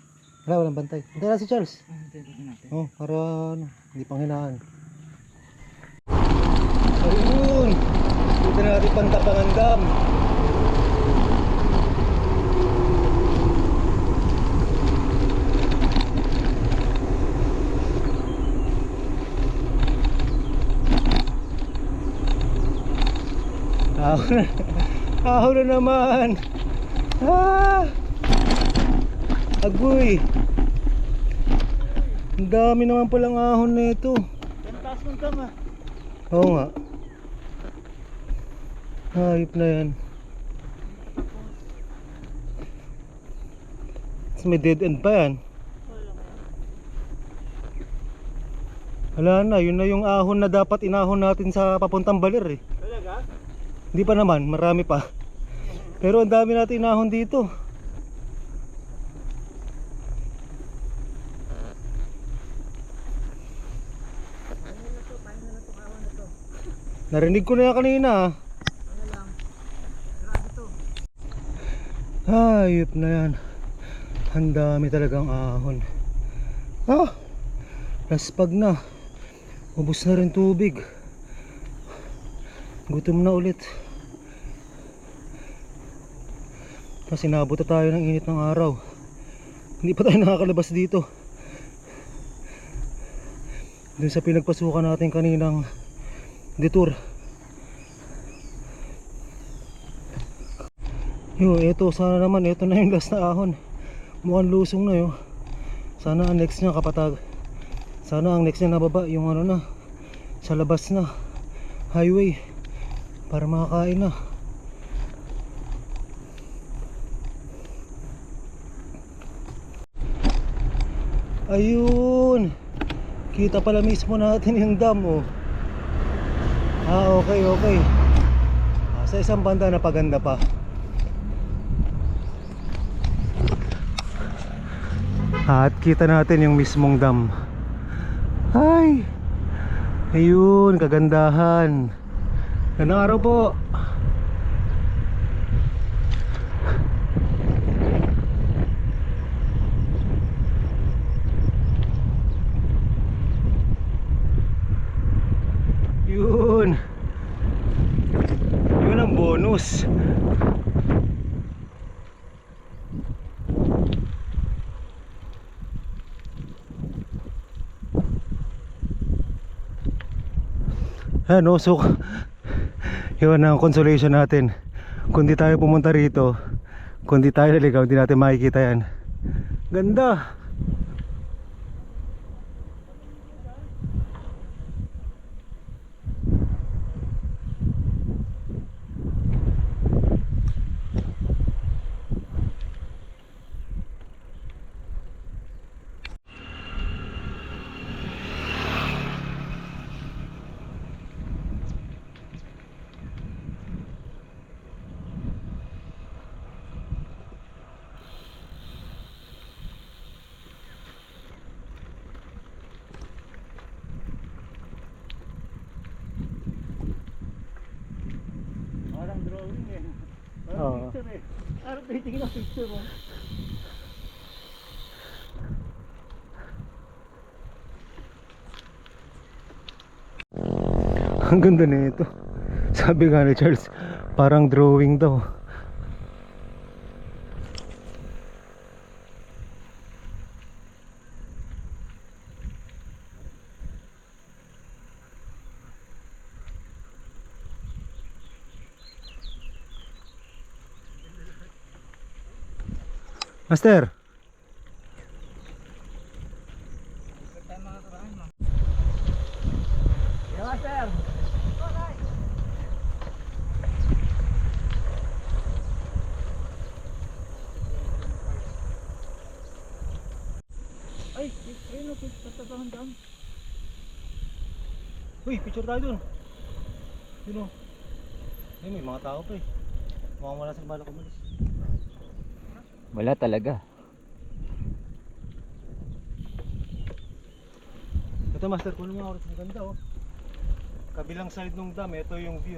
Wala, walang bantay. Hintay na si Charles. Hintayin pa natin. Oh, para ano, hindi pang hinaan. Ayun! Dito na natin Pantapangan Dam. Ahon na. Ahon na naman. Ah! Agoy. Ang dami naman palang ahon nito. Ang taas ng tama. Oo nga. Hayop na yan. Tapos may dead end pa yan. Wala na, yun na yung ahon na dapat inahon natin sa papuntang Baler eh. Talaga? Hindi pa naman, marami pa. Pero ang dami natin inahon dito. Narinig ko na yan kanina. Hayop na yan. Ang dami talagang ahon. Ah! Laspag na. Ubus na rin tubig. Gutom na ulit. Kasi inabot na tayo ng init ng araw. Hindi pa tayo nakakalabas dito. Dun sa pinagpasukan natin kaninang detour. Eto sana naman, eto na yung last na ahon. Mukhang lusong na yun. Sana ang next niya kapatag. Sana ang next niya nababa yung ano na, sa labas na highway para makakain na. Ayun, kita pala mismo natin yung dam oh. Ah, okay, okay. Sa isang banda napaganda pa. At kita natin yung mismong dam. Ay! Ayun, kagandahan. Gandang araw po. Yun. Yun ang bonus. Ano, so yun ang consolation natin. Kung di tayo pumunta rito, kung di tayo naligaw, hindi natin makikita yan. Ganda. Parang drawing eh. Oo. Parang picture eh. Parang titigil ang picture mo. Ang ganda na ito. Sabi nga ni Charles, parang drawing daw. Master. Ay, ayun o, tatabangan daan. Uy, picture tayo dun. Yun o. Ay, may mga tao pa eh. Mukhang wala sa bala kumalis. Wala talaga. Ito master, kuno mga oras. Ang ganda oh. Kabilang side ng dam, ito yung view.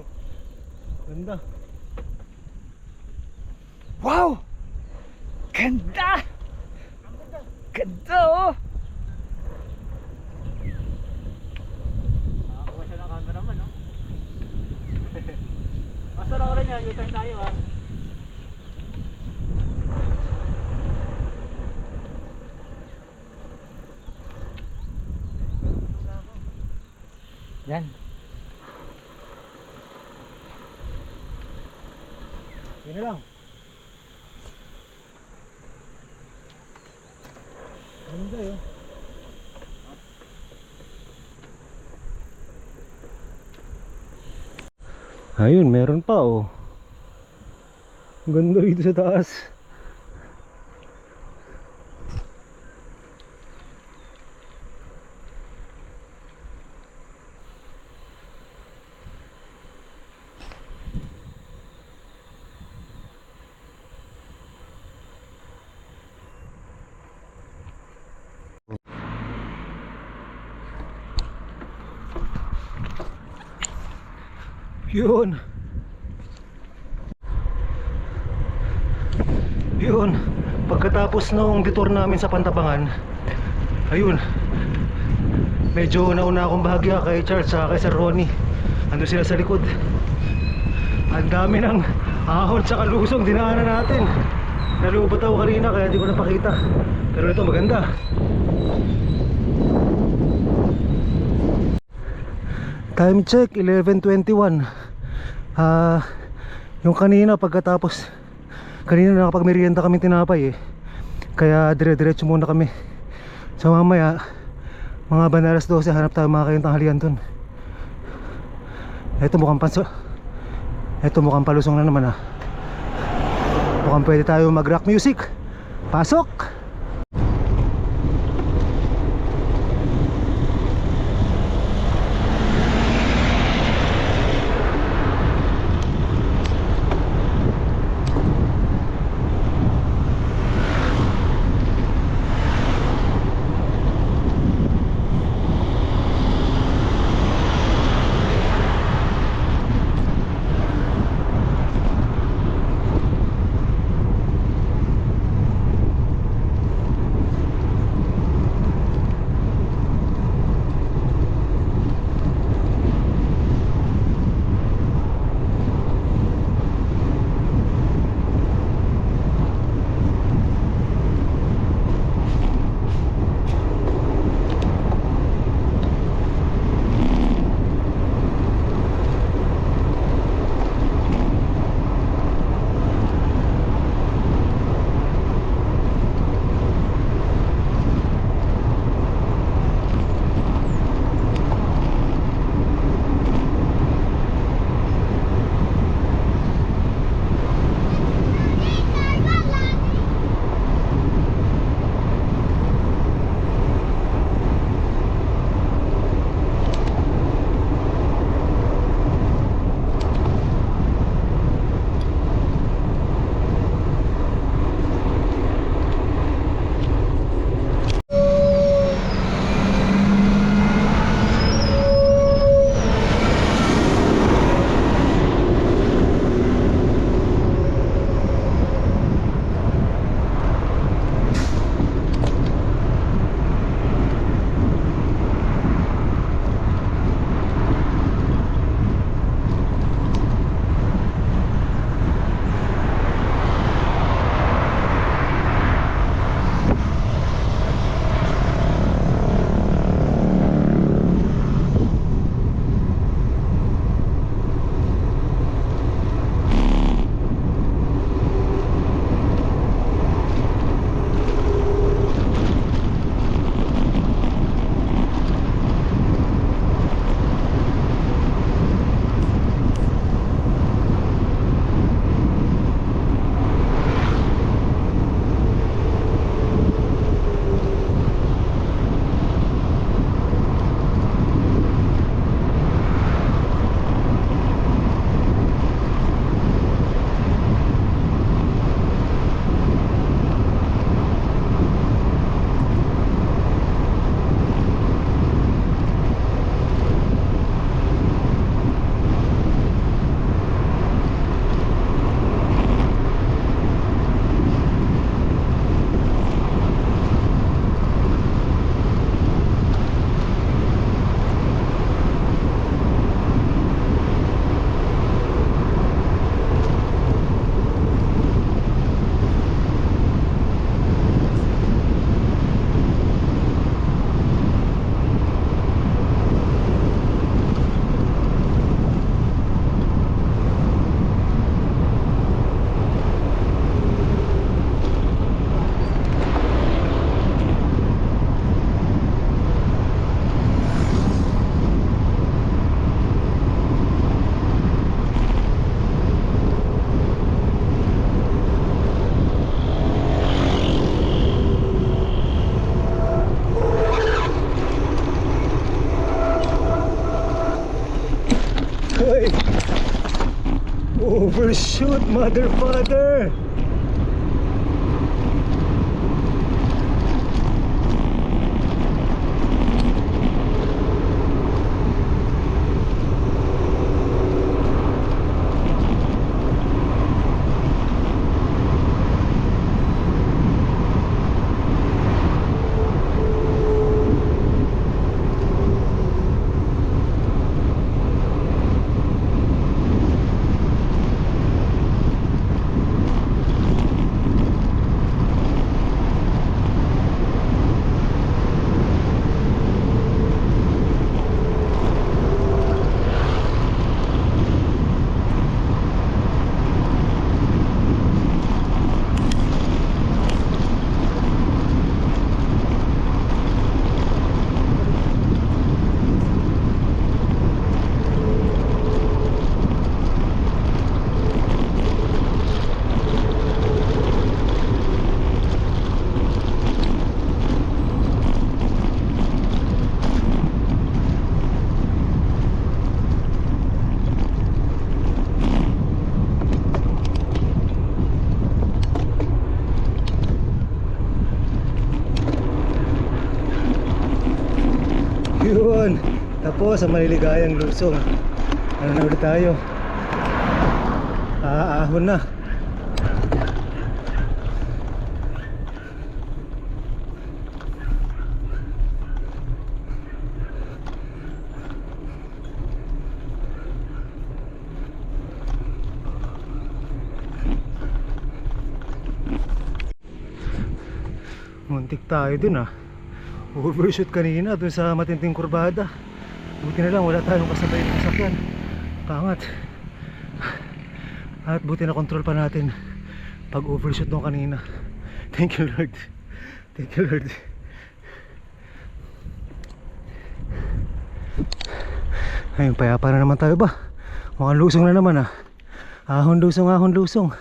Ganda. Wow! Ganda! Ganda oh! Nakakuha siya ng cameraman, no? Basta na oras niya, U-turn tayo ha. Yan. Yun na lang. Ganda yun. Ayun, meron pa oh. Ang ganda rito sa taas. Yun. Yun. Pagkatapos nung detour namin sa Pantabangan, ayun. Medyo nauna akong bahagya kay Charles at kay Sir Ronnie. Ando sila sa likod. Ang dami ng ahon sa kalusong dinaanan natin. Nalubot ako kanina kaya di ko napakita. Pero ito maganda. Time check 11:21. Yung kanina pagkatapos kanina nakapagmerienda kami tinapay eh. Kaya dire-diretso muna kami. So mamaya mga bandaras 12 hanap tayo mga kayong tanghalian dun. Ito mukhang palusong na naman ah. Mukhang pwede tayo mag rock music. Pasok! Shoot, mother father! Yun, tapos sa maliligayang lusong. Ano na ulit tayo? Aahon na. Muntik tayo dun ah. Overshoot kanina dun sa matinding kurbada. Buti na lang wala tayong kasabay na sasakyan. Pangat. At buti na control pa natin pag overshoot nung kanina. Thank you Lord. Thank you Lord. Ayun, payapa na naman tayo ba? Mukhang lusong na naman ah. Ahon lusong, ahon lusong.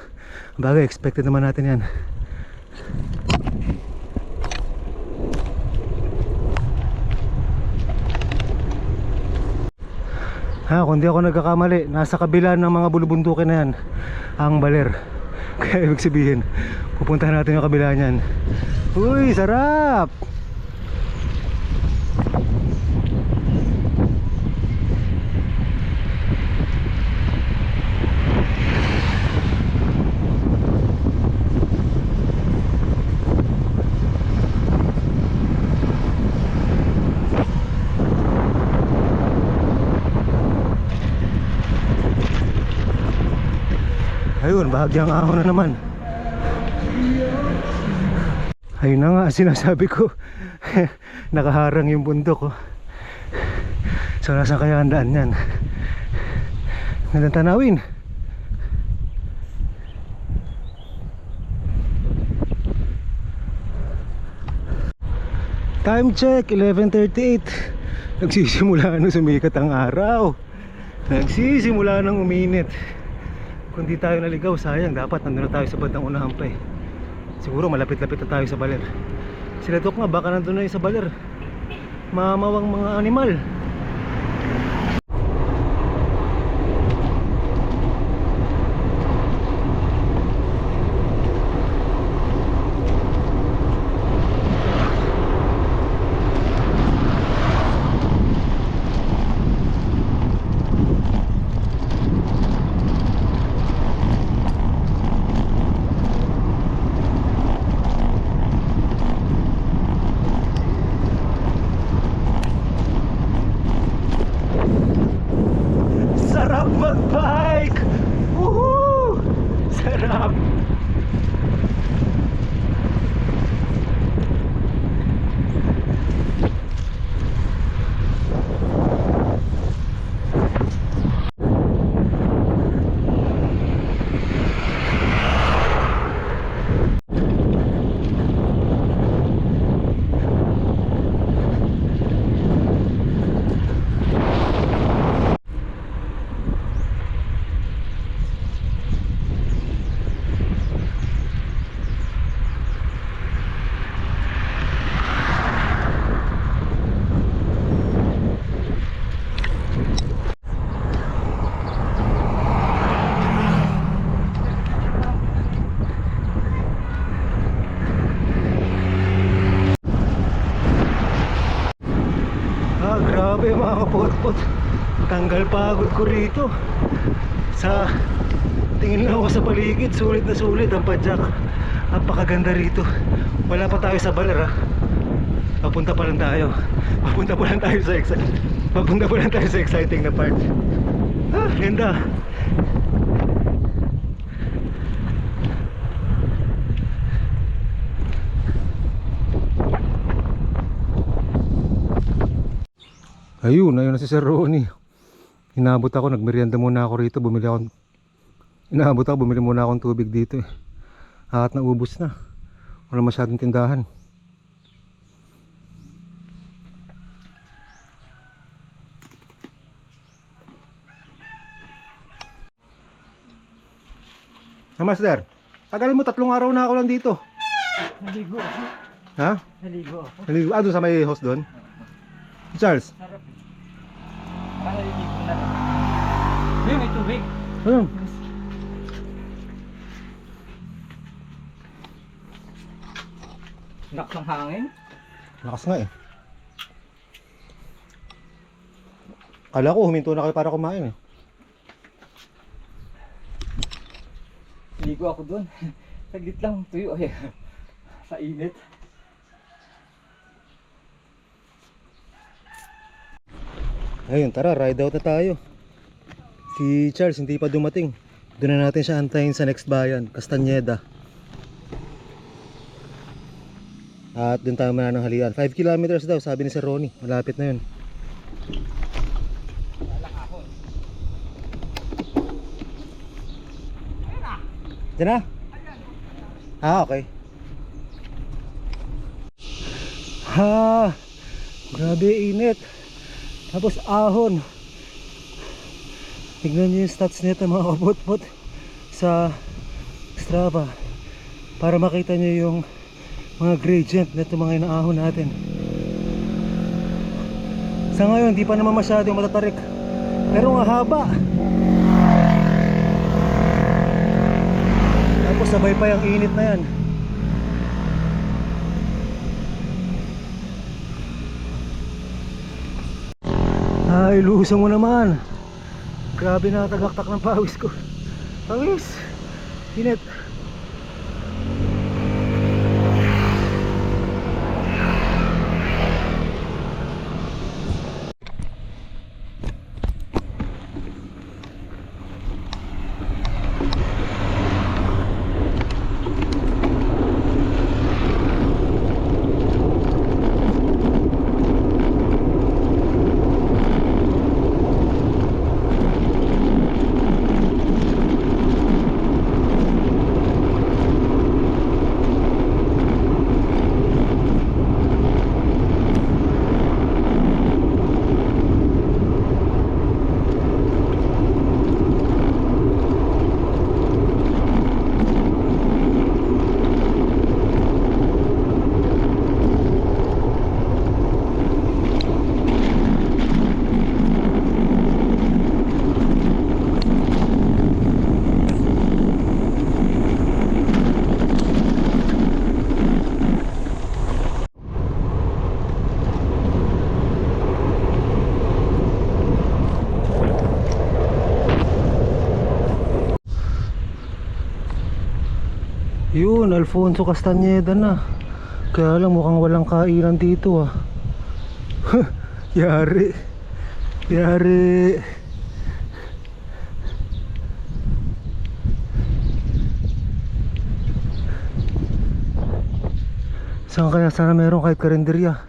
Bagay, expected naman natin yan. Ha, kung di ako nagkakamali, nasa kabila ng mga bulubundukin na yan ang baler. Kaya ibig sabihin, pupuntahan natin yung kabila niyan. Uy, sarap! Ayun, bahagyang ahon na naman. Ayun na nga, sinasabi ko. Nakaharang yung bundok oh. So nasa kaya ang daan yan? Gandang tanawin. Time check, 11:38. Nagsisimula na sumikat ang araw. Nagsisimula nang uminit. Kung di tayo naligaw, sayang. Dapat nandun na tayo sa bandang unahan pa eh. Siguro malapit-lapit na tayo sa baler. Sila Dok nga, baka nandun na yung sa baler. Mamawang mga animal. mga kapot-pot. Tanggal pagod ko rito. Sa tingin lang ako sa paligid, sulit na sulit ang padjak. Napakaganda rito. Wala pa tayo sa Baler ha. Papunta pa lang tayo. Papunta pa lang tayo sa exciting na part. Ah, ganda. Ayun na si Sir Ronnie. Inabot ako, nagmerienda muna ako rito. Bumili muna akong tubig dito eh. At naubos na. Wala masyadong tindahan. Master, tagal mo, 3 araw na ako lang dito. Naligo ako. Ha? Naligo ako. Naligo, doon sa may host doon? Charles? Sarap eh. Parang naligo na lang. Uy, may tubig. Ano? Lakas ng hangin. Lakas nga eh. Kala ko huminto na kayo para kumain eh. Naligo ako doon. Saglit lang, tuyo eh. Sa init. Ayun, tara, ride out na tayo. Si Charles hindi pa dumating. Doon na natin siya antayin sa next bayan, Castañeda. At doon tayo manananghalian. 5 kilometers daw, sabi ni Sir Ronnie. Malapit na yun. Diyan na? Ah, okay. Ha, grabe init. Tapos ahon. Tignan nyo yung stats nito mga kabot-bot sa Strava para makita nyo yung mga gradient nito mga inaahon natin. Sa ngayon di pa naman masyadong matatarik pero nga haba. Tapos sabay pa yung init na yan. Ay, lusang mo naman. Grabe na tagaktak ng pawis ko. Pawis. Init. Yun, Alfonso Castañeda na. Kaya lang mukhang walang kainan dito ah. Yari. Yari. Saan kaya sana meron kahit karinderya?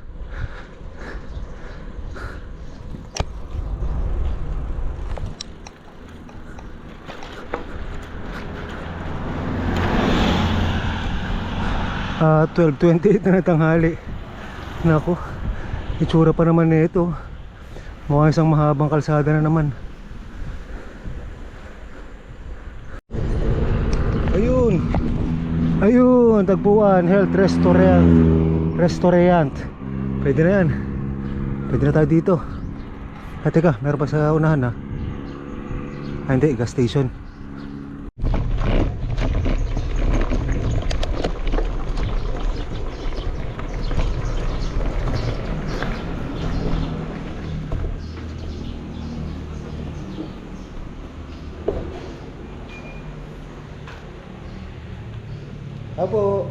Ah, 12:28 na tanghali. Nako, itsura pa naman nito. Mukhang isang mahabang kalsada na naman. Ayun. Ayun, tagpuan, Health Restaurant. Pwede na yan. Pwede na tayo dito. Ah, teka, meron pa sa unahan ha. Ah, hindi, gas station. Apo.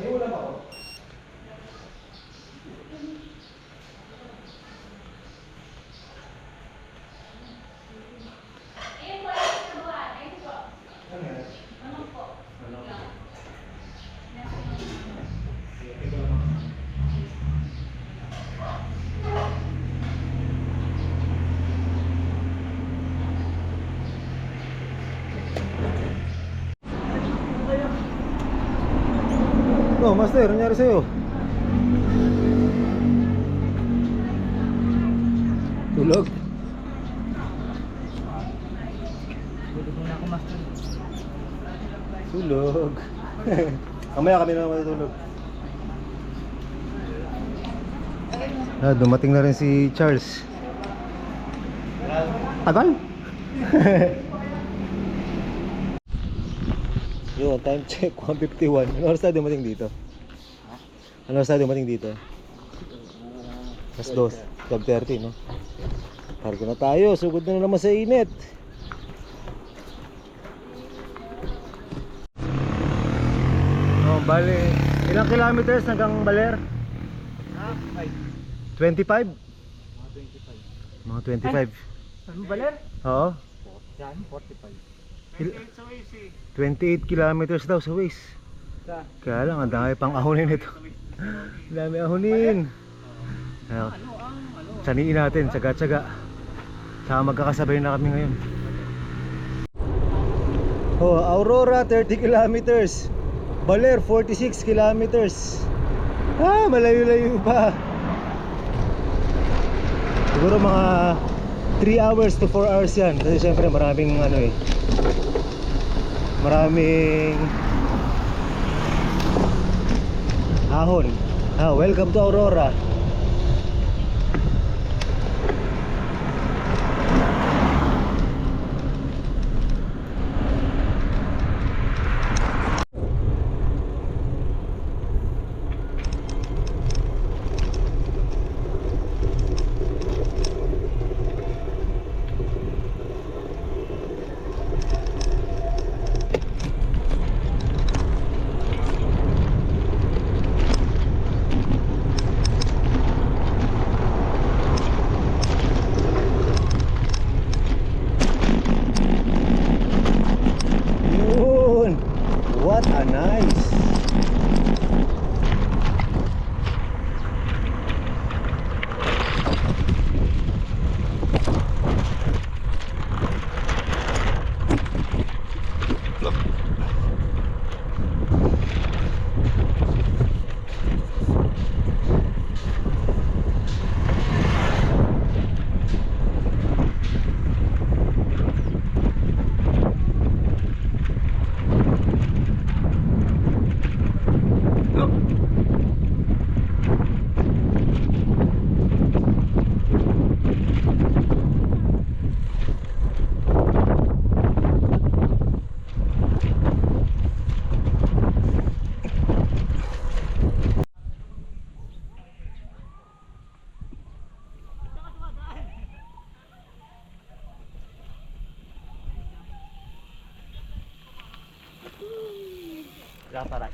Ay, wala pa ako. No, master, ano nangyari sa'yo? Tulog. Tulog muna ako, master. Tulog. Kamaya kami na matutulog. Dumating na rin si Charles. Tagal? Yun, time check 1:51. Ano oras tayo dumating dito? Ano oras tayo dumating dito? Mas 12:30, no? Cargo na tayo, sugod na naman sa init. Oh, bali, ilang kilometers hanggang Baler? 25? Mga 25. Ano ba, Ler? Oo. Yan, 45. 28 kilometers daw sa waist. Sa? Kaya lang, ang dami pang ahonin ito. Ang dami ahonin. Saniin natin, tsaga-tsaga. Saka magkakasabay na kami ngayon. Oh, Aurora 30 kilometers. Baler 46 kilometers. Malayo-layo pa. Siguro mga 3 hours to 4 hours yan. Kasi syempre maraming maraming ahon. Welcome to Aurora. Yun! What a nice! Para.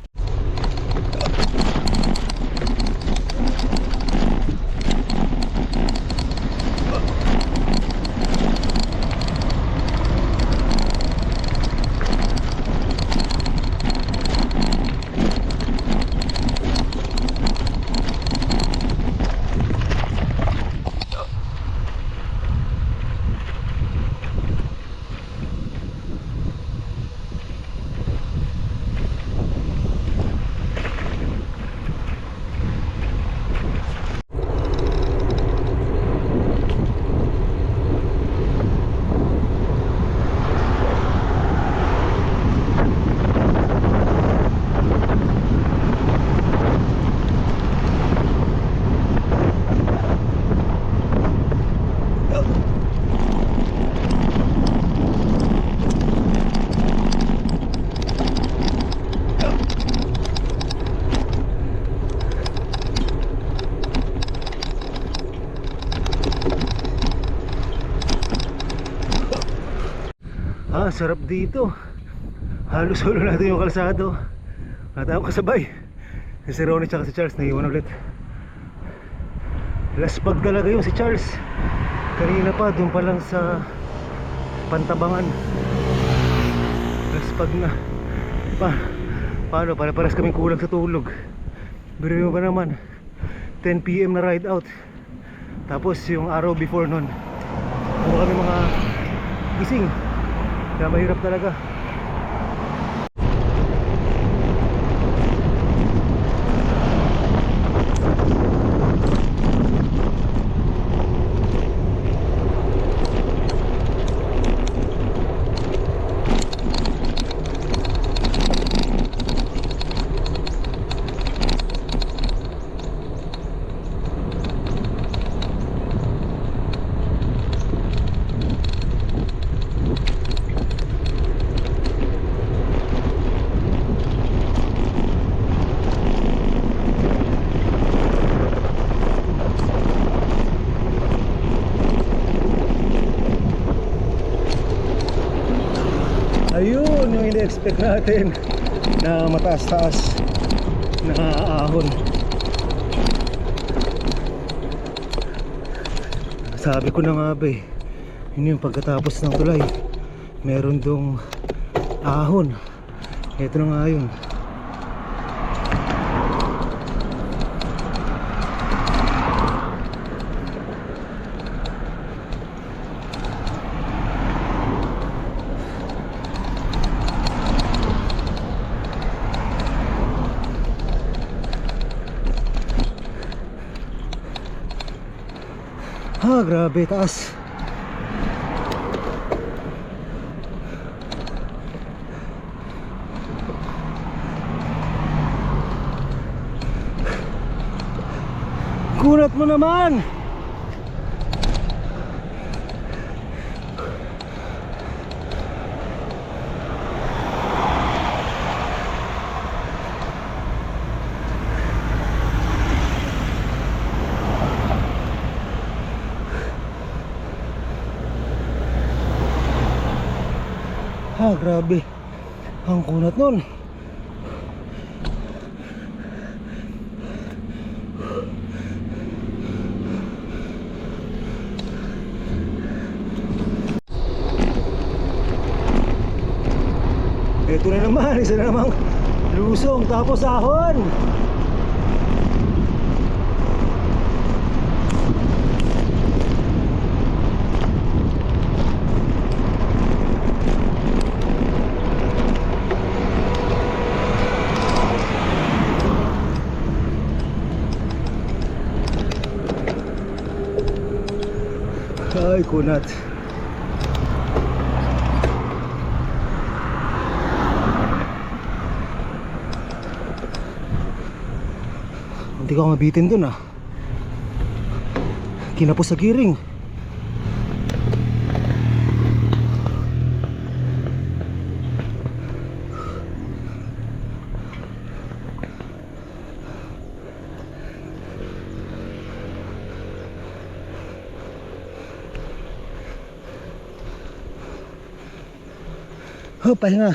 Sarap dito. Halos solo natin yung kalsado. At ako kasabay. Si Ronnie tsaka si Charles naiwan ulit. Laspag talaga yung si Charles. Kanina pa, doon pa lang sa Pantabangan. Laspag na. Paano? Para-paras kaming kulang sa tulog. Pero pa naman 10 PM na ride out. Tapos yung araw before nun puro kami mga gising. Kaya mahirap talaga. Ayun yung ini-expect natin na mataas-taas na ahon. Sabi ko na nga ba eh, yun yung pagkatapos ng tulay meron dong ahon. Ito na nga yun. Grabe taas. Kunat mo naman. Grabe ang kunat nun. Ito na naman, isa na namang lusong tapos ahon. Ay, kunat. Hindi ko mabitin dun ah. Kinapos sa giring. Pahinga.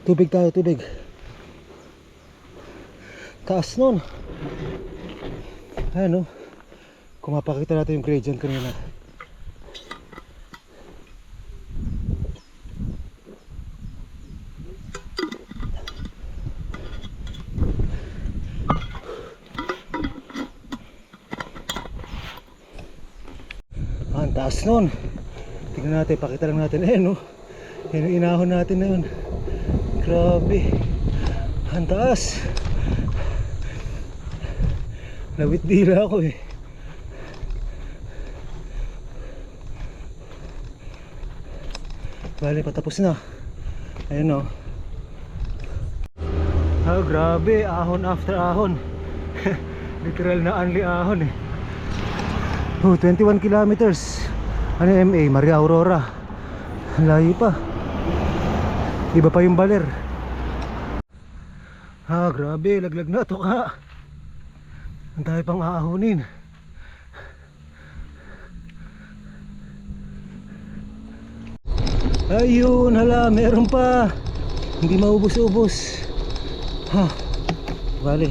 Tubig tayo, tubig. Taas nun. Ayan o. Kung mapakita natin yung gradient kanina. Ang taas nun. Tingnan natin, pakita lang natin. Ayan o. Yan yung inahon natin na yun. Grabe. Ang taas. Nawit dila ako eh. Bale, patapos na. Ayun o. Grabe. Ahon after ahon. Literal na only ahon eh. 21 kilometers. Ano yung MA? Maria Aurora. Layo pa. Iba pa yung baler. Grabe, laglag na to ka. Ang dami pang aahonin. Ayun, hala, meron pa. Hindi maubos-ubos. Ha, bale,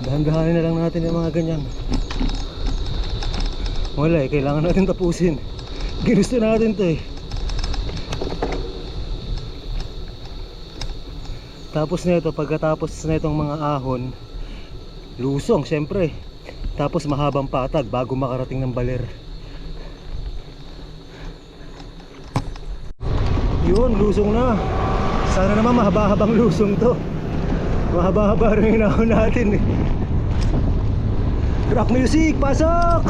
dahan-dahanin na lang natin yung mga ganyan. Wala eh, kailangan natin tapusin. Ginusto natin to eh. Tapos na ito, pagkatapos na itong mga ahon, lusong syempre. Tapos mahabang patag bago makarating ng baler. Yun, lusong na. Sana naman mahaba-habang lusong to. Mahaba-haba rin yung ahon natin eh. Rock music, pasok!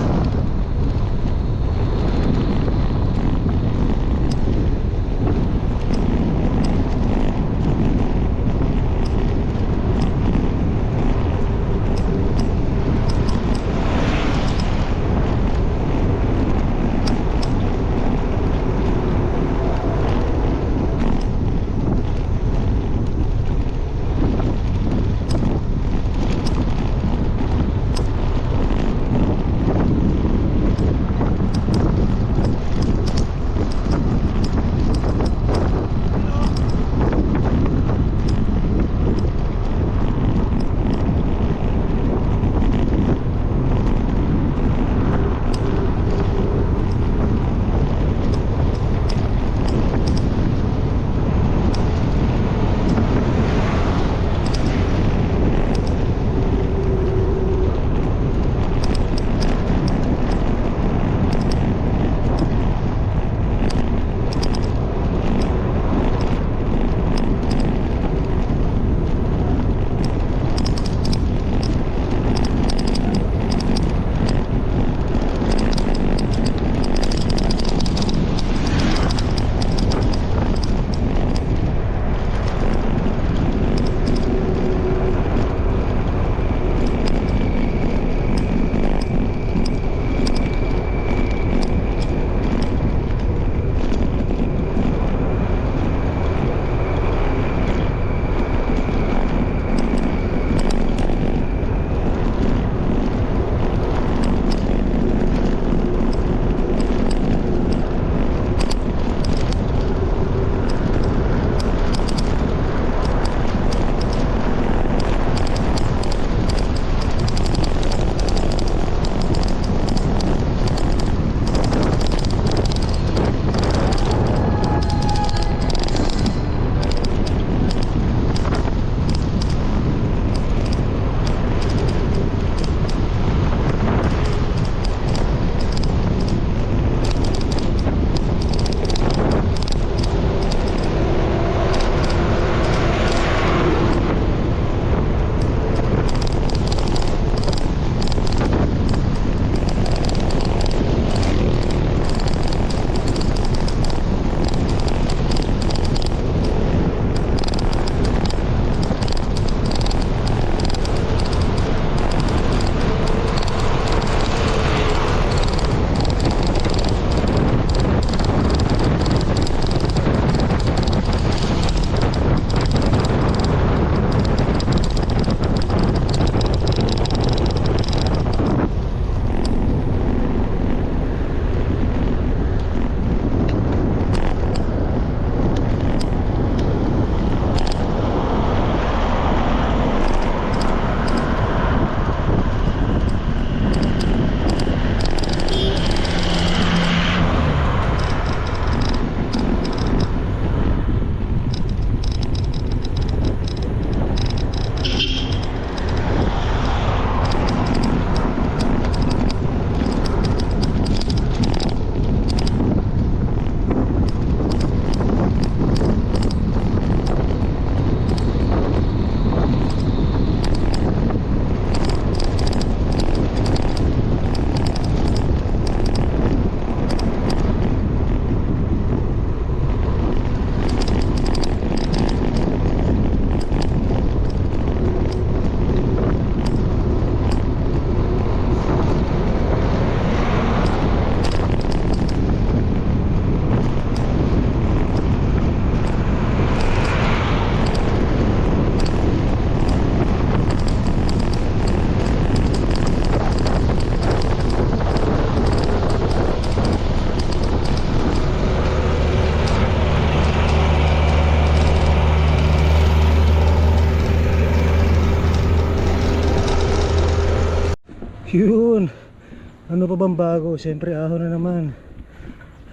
pa bang bago? Siyempre ahon na naman.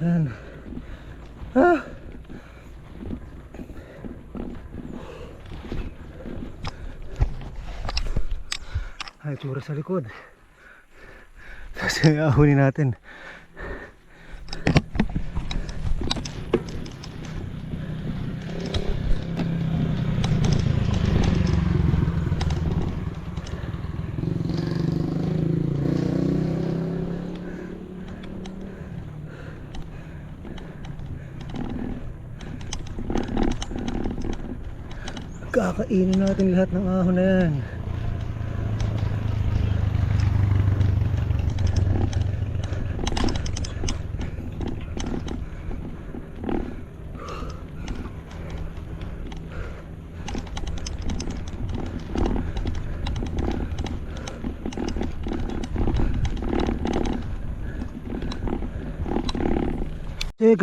Yan. Ah! Ay, tsura sa likod. Tapos ahonin natin. Kakainin natin lahat ng ahon na yan.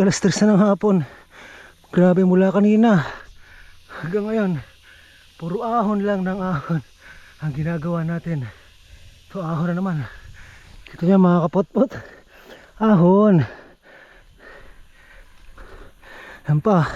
Alas 3 na ng hapon. Grabe, mula kanina hanggang ngayon puro ahon lang ng ahon ang ginagawa natin. Ito ahon na naman. Ito niya mga kapot-pot, ahon. Yan pa.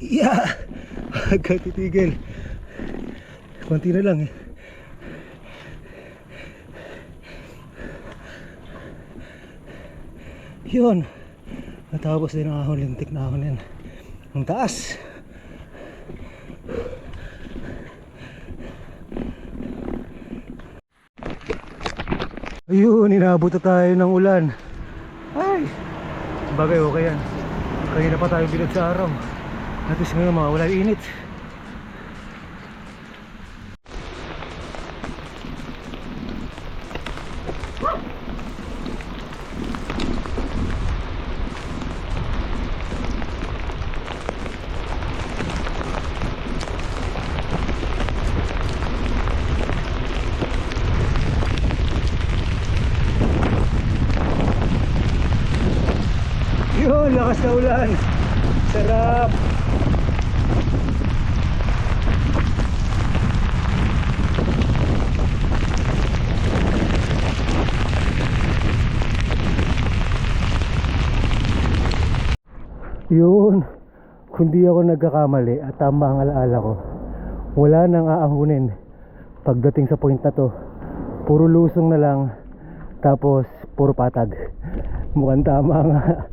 Yeah! Agad titigil. Konti na lang eh. Yun. Natapos din ang ahon, lintik na ahon yan. Ang taas. Ayun, inabot na tayo ng ulan. Ay! Bagay, okay yan. Kanina pa tayo bilad sa araw. At least ngayon mawala init. Yun, lakas na ulan. Sarap. Yun, kung di ako nagkakamali at tama ang alaala ko, wala nang aahunin pagdating sa point na to. Puro lusong na lang, tapos puro patag. Mukhang tama nga.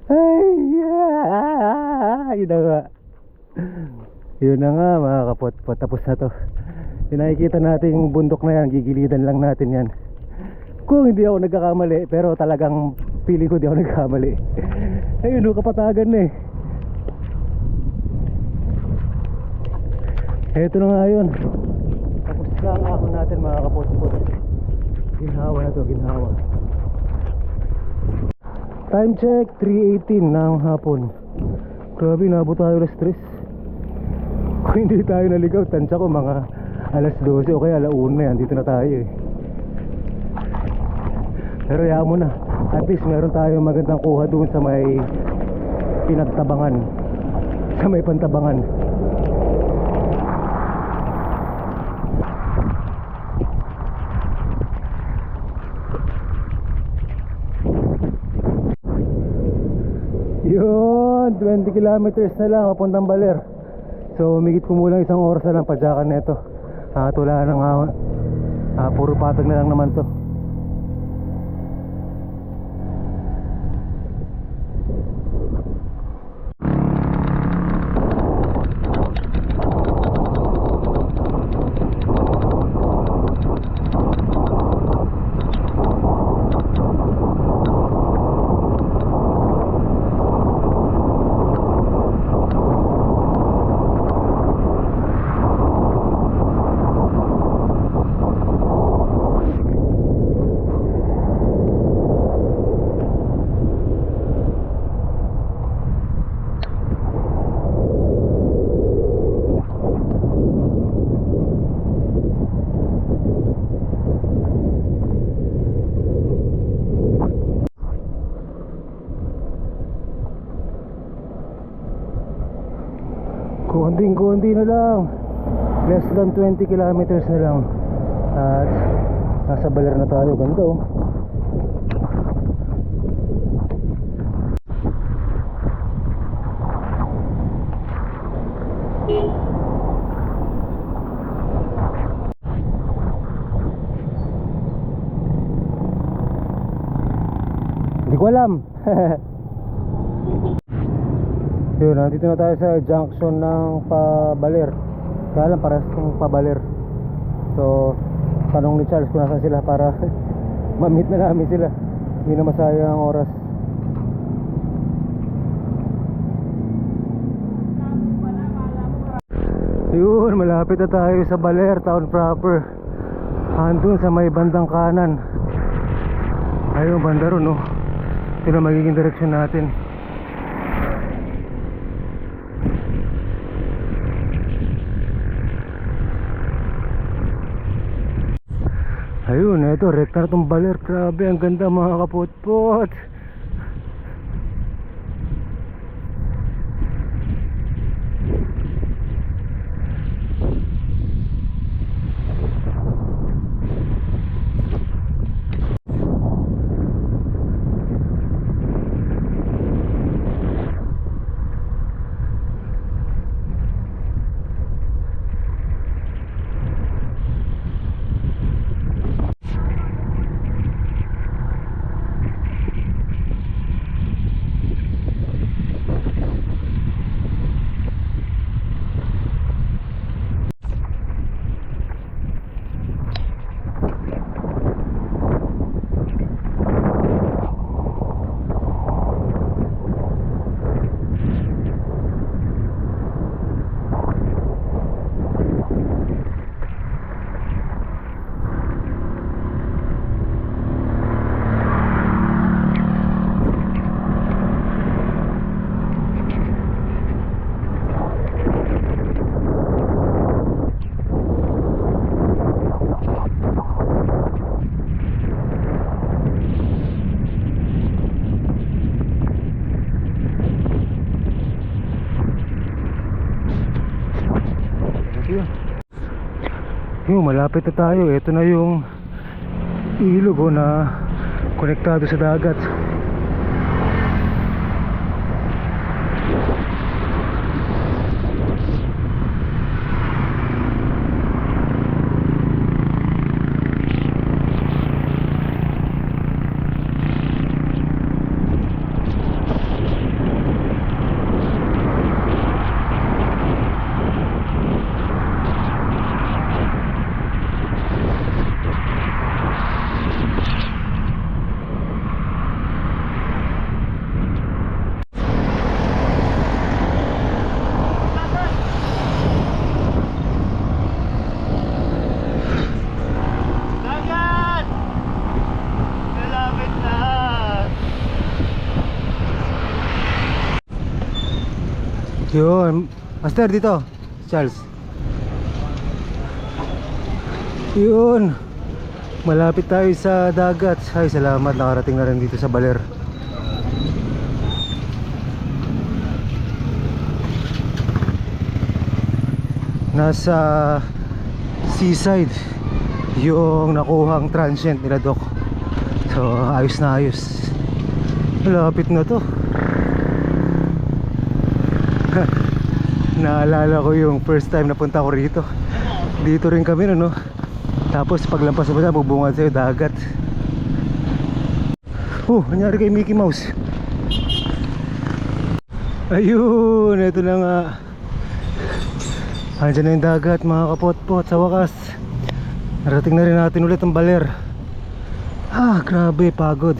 Ay, yun na nga. Yun na nga mga kapot-pot, tapos na to. Yung nakikita nating bundok na yan, gigilidan lang natin yan. Kung hindi ako nagkakamali, pero talagang feeling ko di ako nagkakamali. Ayun, kapatagan na eh. Eto na nga yun. Tapos na ang ahon natin mga kapot-pot. Ginhawa na to, ginhawa. Time check, 3:18 ng hapon. Grabe, nabot tayo alas 3. Kung hindi tayo naligaw, tansya ko mga alas 12 o kaya alauna yan. Dito na tayo eh. Pero hayaan mo na. At least meron tayo magandang kuha doon sa may pinagtabangan, sa may pantabangan. Yun, 20 kilometers na lang papuntang Baler. So umigit kumulang 1 oras na lang padyakan nito. Wala nang puro patag na lang naman to. Konting-konti na lang. Less than 20 kilometers na lang. At nasa Baler na tayo. Ganda oh. Hindi ko alam. Yun, nandito na tayo sa junction ng Pabaler. Kaya lang para sa Pabaler. So, tanong ni Charles kung nasan sila para ma-meet na namin sila. Hindi na masayang ang oras. Yun, malapit na tayo sa Baler, town proper. Andun sa may bandang kanan. Ayun, banda ron, no? Ito na magiging direksyon natin. Ayun, eto, rekta na itong Baler. Grabe, ang ganda mga kaputpot. Yung malapit na tayo. Ito na yung ilog oh, na konektado sa dagat. Yun, Master dito, Charles. Yun, malapit tayo sa dagat. Ay, salamat, nakarating na rin dito sa Baler. Nasa seaside yung nakuhang transient nila Doc. So, ayos na ayos. Malapit na to. Naalala ko yung first time na punta ko rito. Dito rin kami no. Tapos paglampas mo siya, magbungad sa'yo dagat. Nangyari kay Mickey Mouse. Ayun, ito na nga. Andiyan na yung dagat mga kapot-pot. Sa wakas, narating na rin natin ulit ang Baler. Grabe, pagod.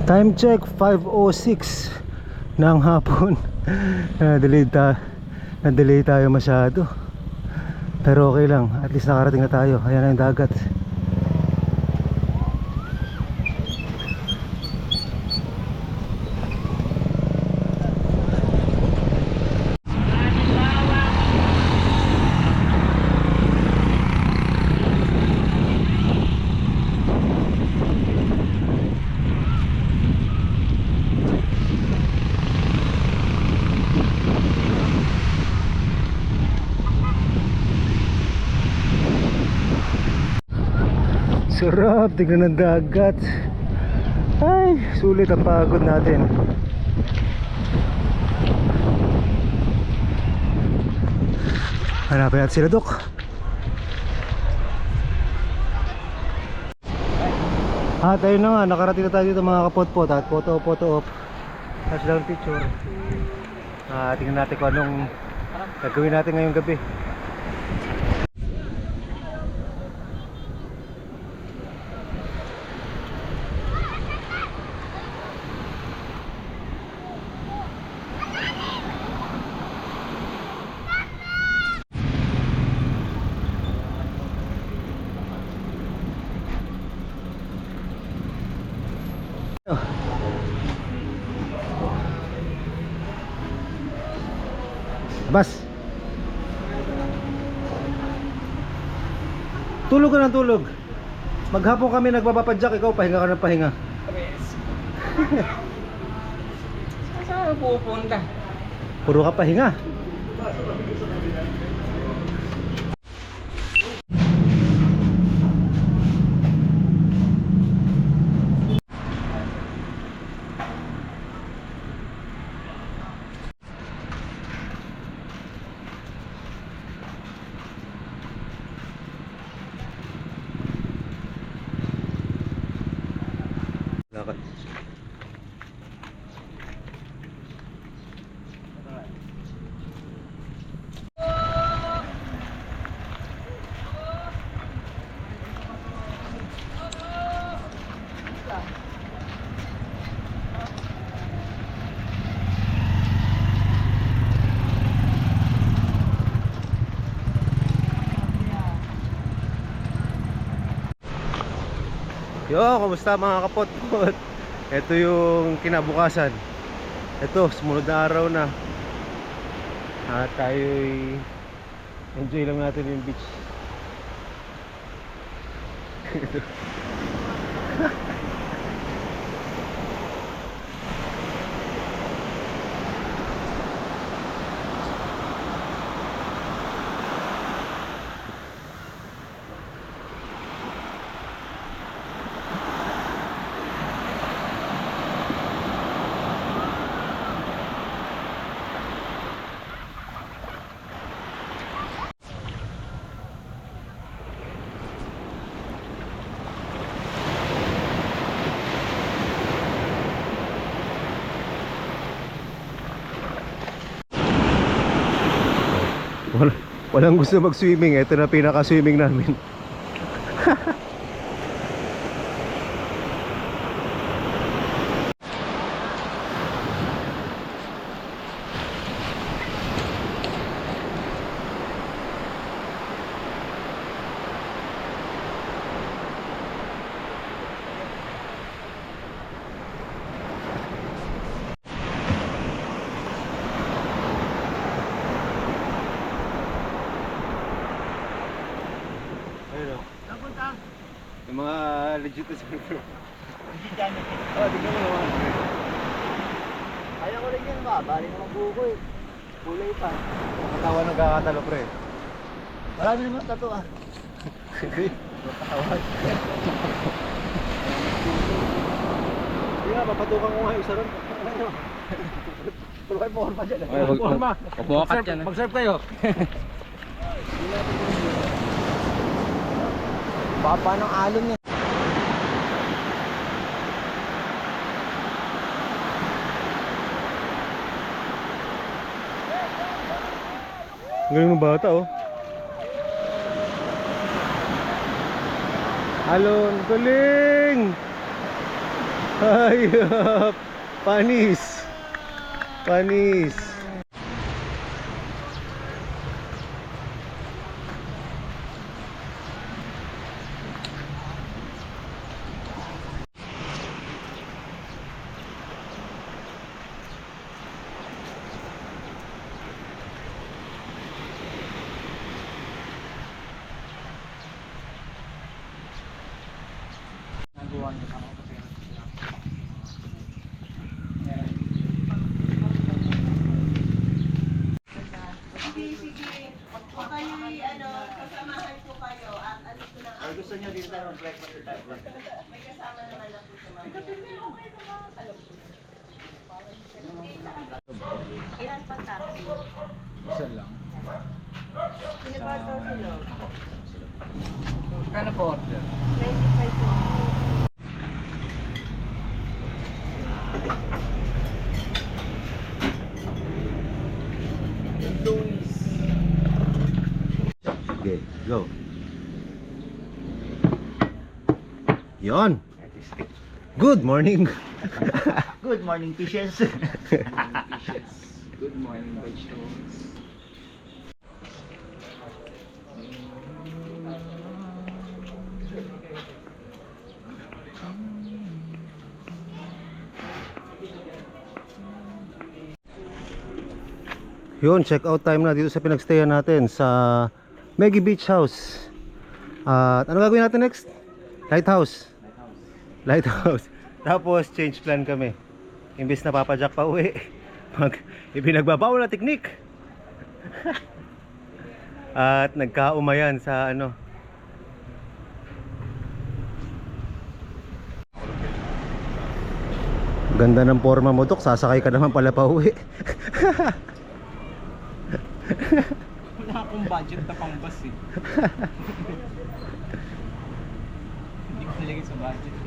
Time check, 5:06 ng hapon. Na-delay tayo masyado. Pero okay lang, at least nakarating na tayo. Ayan na yung dagat. Sarap, tignan ng dagat. Ay, sulit ang pagod natin. Hanapin natin sila, Dok. At ayun na nga, nakarating na tayo dito mga kapot-pot. At photo op. Tapos lang picture. Tingnan natin kung anong gagawin natin ngayong gabi. Bas. Tulog ka ng tulog. Maghapon kami nagpapapadyak, ikaw pahinga ka ng pahinga. Saan pupunta? Puro ka pahinga. Lakad. Yo, kamusta mga kapot-pot? Ito yung kinabukasan. Ito, sumunod na araw na. At tayo'y enjoy lang natin yung beach. Walang gusto mag-swimming. Ito na pinaka-swimming namin. Yung mga legit na surfer. Legit yan. Tignan mo naman. Kaya ko rin yan ba? Bali naman buko eh. Kulay pa. Katawan ng kakatalo, pre. Marami naman tato ah. Katawan. Hindi nga, papatukan ko nga isa ron. Pero kayo forma dyan. Forma. Kabukakat yan. Mag-serve kayo. Baba ng alon yan. Ang galing ng bata, oh. Alon, galing! Hayop! Panis! Panis! gusto nyo dito tayo mag-breakfast sa tayo. Ilan pa taxi? Isa lang. Pinabato sila. Kano po order? 95 po. Okay, go. Yon. Good morning. Good morning, fishes. Good morning, vegetables. Yun, check out time na dito sa pinagstayan natin sa Meggy Beach House. At ano gagawin natin next? Lighthouse. Lighthouse. Tapos change plan kami. Imbis na papadyak pa uwi, ibinagbabawal na teknik. At nagkaumayan sa ano. Ganda ng forma mo, Dok. Sasakay ka naman pala pa uwi. Wala akong budget na pang bus eh. Hindi ko nilagay sa budget eh.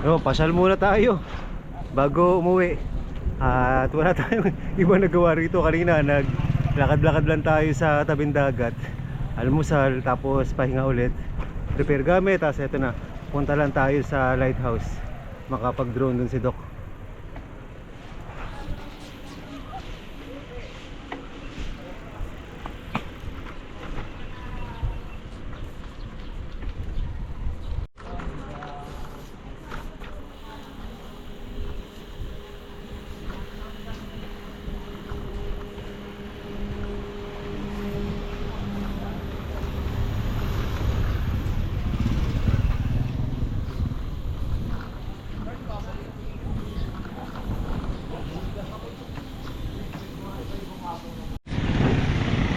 Yo, pasyal muna tayo bago umuwi. At wala tayong iba nagawa rito. Kanina naglakad-lakad lang tayo sa tabing dagat, almusal, tapos pahinga ulit, prepare gamit. Tapos eto na, punta lang tayo sa lighthouse, makapag-drone dun si Doc.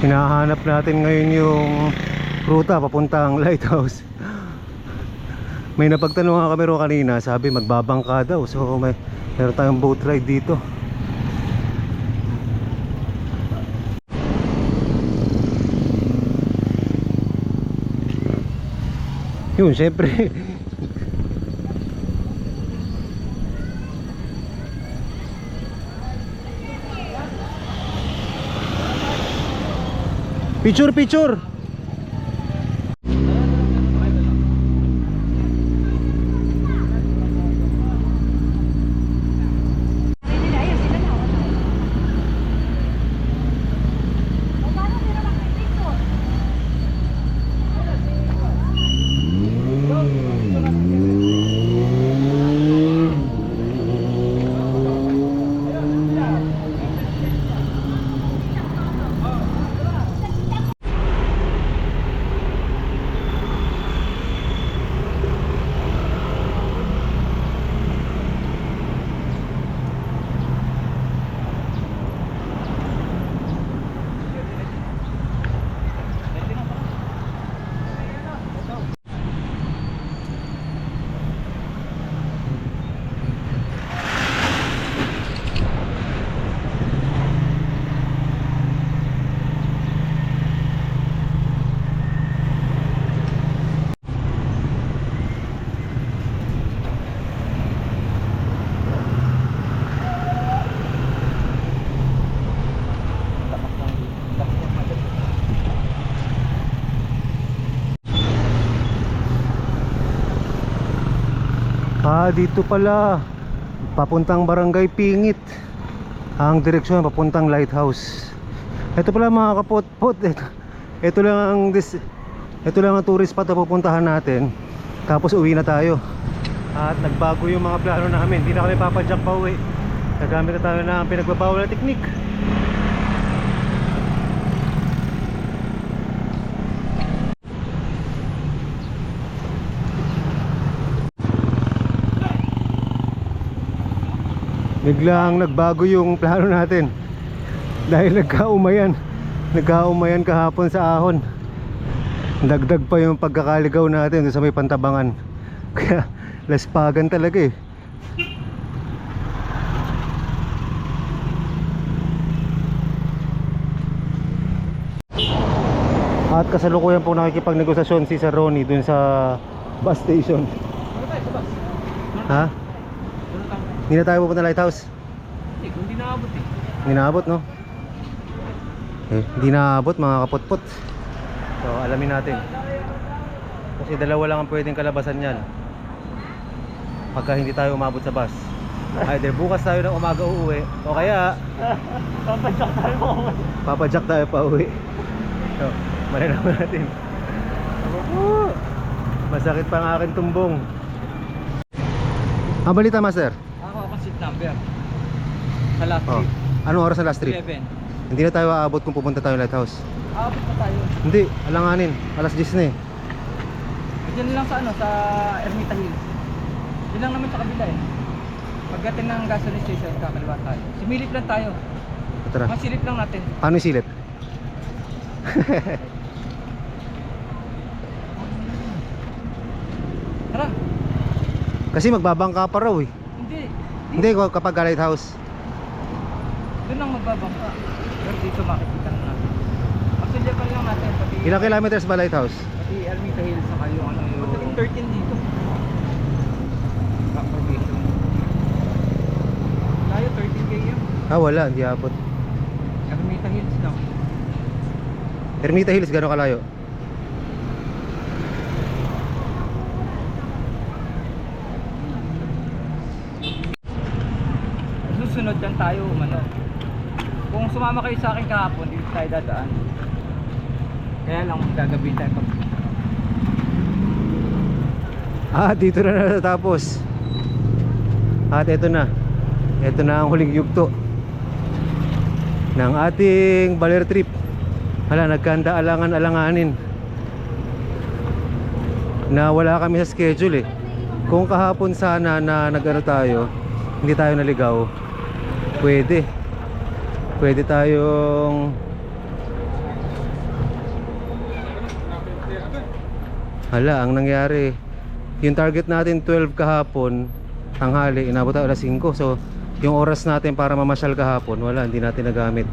Hinahanap natin ngayon yung ruta papuntang lighthouse. May napagtanungan kami ro kanina, sabi magbabangka daw. So meron tayong boat ride dito. Yun, syempre. Picture, picture. Dito pala papuntang Barangay Pingit ang direksyon, papuntang lighthouse. Ito pala mga kapot-pot, ito lang ang tourist spot na pupuntahan natin. Tapos uwi na tayo. At nagbago yung mga plano namin. Hindi na kami papadyak pa uwi. Nagamit na tayo ng pinagbabawal na teknik. Biglang nagbago yung plano natin dahil nagkaumayan kahapon sa ahon. Dagdag pa yung pagkakaligaw natin doon sa may Pantabangan. Kaya laspagan talaga eh. At kasalukuyan po nakikipagnegosasyon si Sir Ronnie dun sa bus station. Ano tayo sa bus? Ha? Ano tayo? Hindi na tayo pupunta lighthouse. Hindi naabot eh. Hindi naabot, no? Hindi naabot mga kaputput. So alamin natin. Kasi dalawa lang ang pwedeng kalabasan yan pagka hindi tayo umabot sa bus. Either bukas tayo ng umaga uuwi, o kaya papadyak tayo pa uwi. So, malalaman natin. Masakit pa ang aking tumbong. Ang balita, master? Ako seat number. Sa last Oh. trip. Anong oras sa last trip? 11. Hindi na tayo aabot kung pupunta tayo lighthouse. Aabot pa tayo. Hindi, alanganin. Alas 10 na eh. Diyan lang sa sa Ermita Hills. Diyan lang naman sa kabila eh. Pagdating ng gasoline station, kakaliwa tayo. Similip lang tayo. Tara. Masilip lang natin. Paano yung silip? Tara. Kasi magbabangka pa raw eh. Hindi. Hindi, kapag lighthouse. Doon lang magbabangka. Pero dito makikita na natin. Masilyapan lang natin. Pati, Ilang kilometers ba lighthouse? pati Ermita Hills saka yung ano yung... 13 dito. Back formation. Layo 13 km. Ah, wala, hindi abot. Ermita Hills lang. Ermita Hills, gano'ng kalayo? Susunod lang tayo umano. Kung sumama kayo sa akin kahapon, dito tayo dadaan. Kaya lang gagabi tayo pag... Dito na natatapos. At eto na. Eto na ang huling yugto ng ating Baler trip. Hala, nagkanda alangan-alanganin na wala kami sa schedule eh. Kung kahapon sana na nag-ano tayo, hindi tayo naligaw, pwede tayong hala, ang nangyari, yung target natin 12 kahapon tanghali, inabot tayo alas 5. So yung oras natin para mamasyal kahapon, wala, hindi natin nagamit.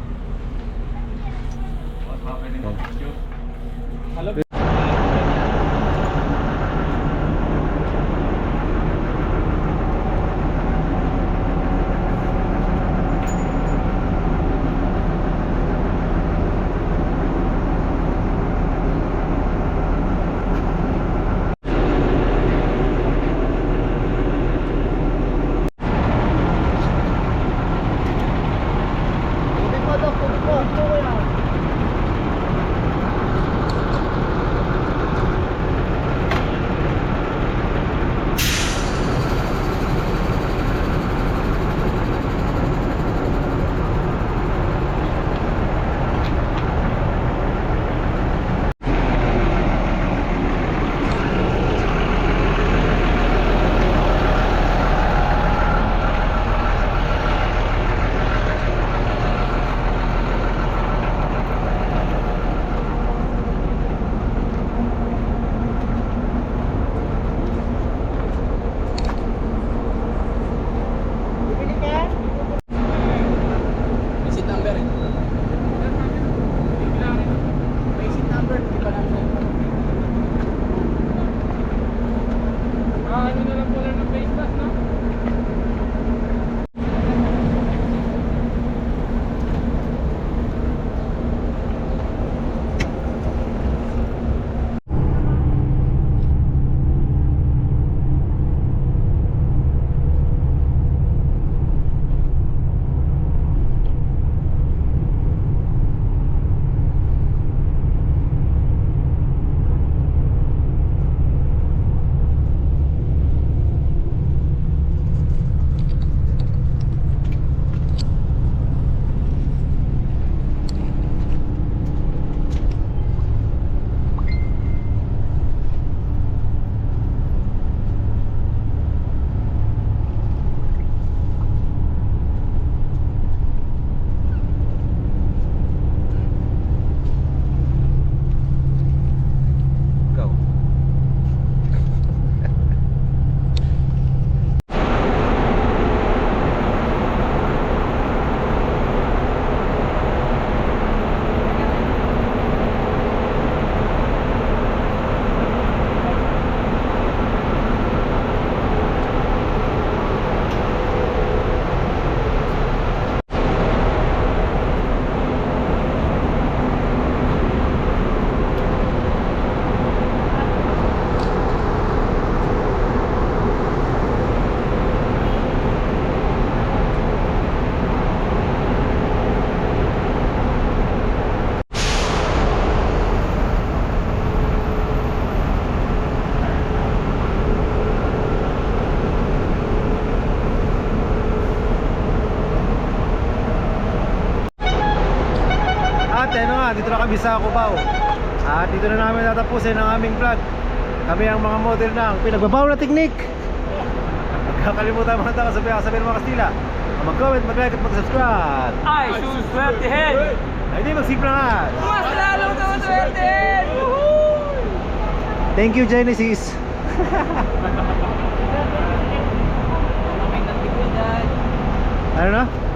Misa, Cubao. At dito na namin tatapusin ang aming vlog. Kami ang mga model ng pinagbabaw na teknik. Huwag kakalimutan mga kasabihan mga Kastila. Mag-comment, mag-like at mag-subscribe. Ay, suswertehin! Ay, di magsimplangan. Mas lalong suswertehin! Thank you, Genesis. May nagtipo dyan. Ano na?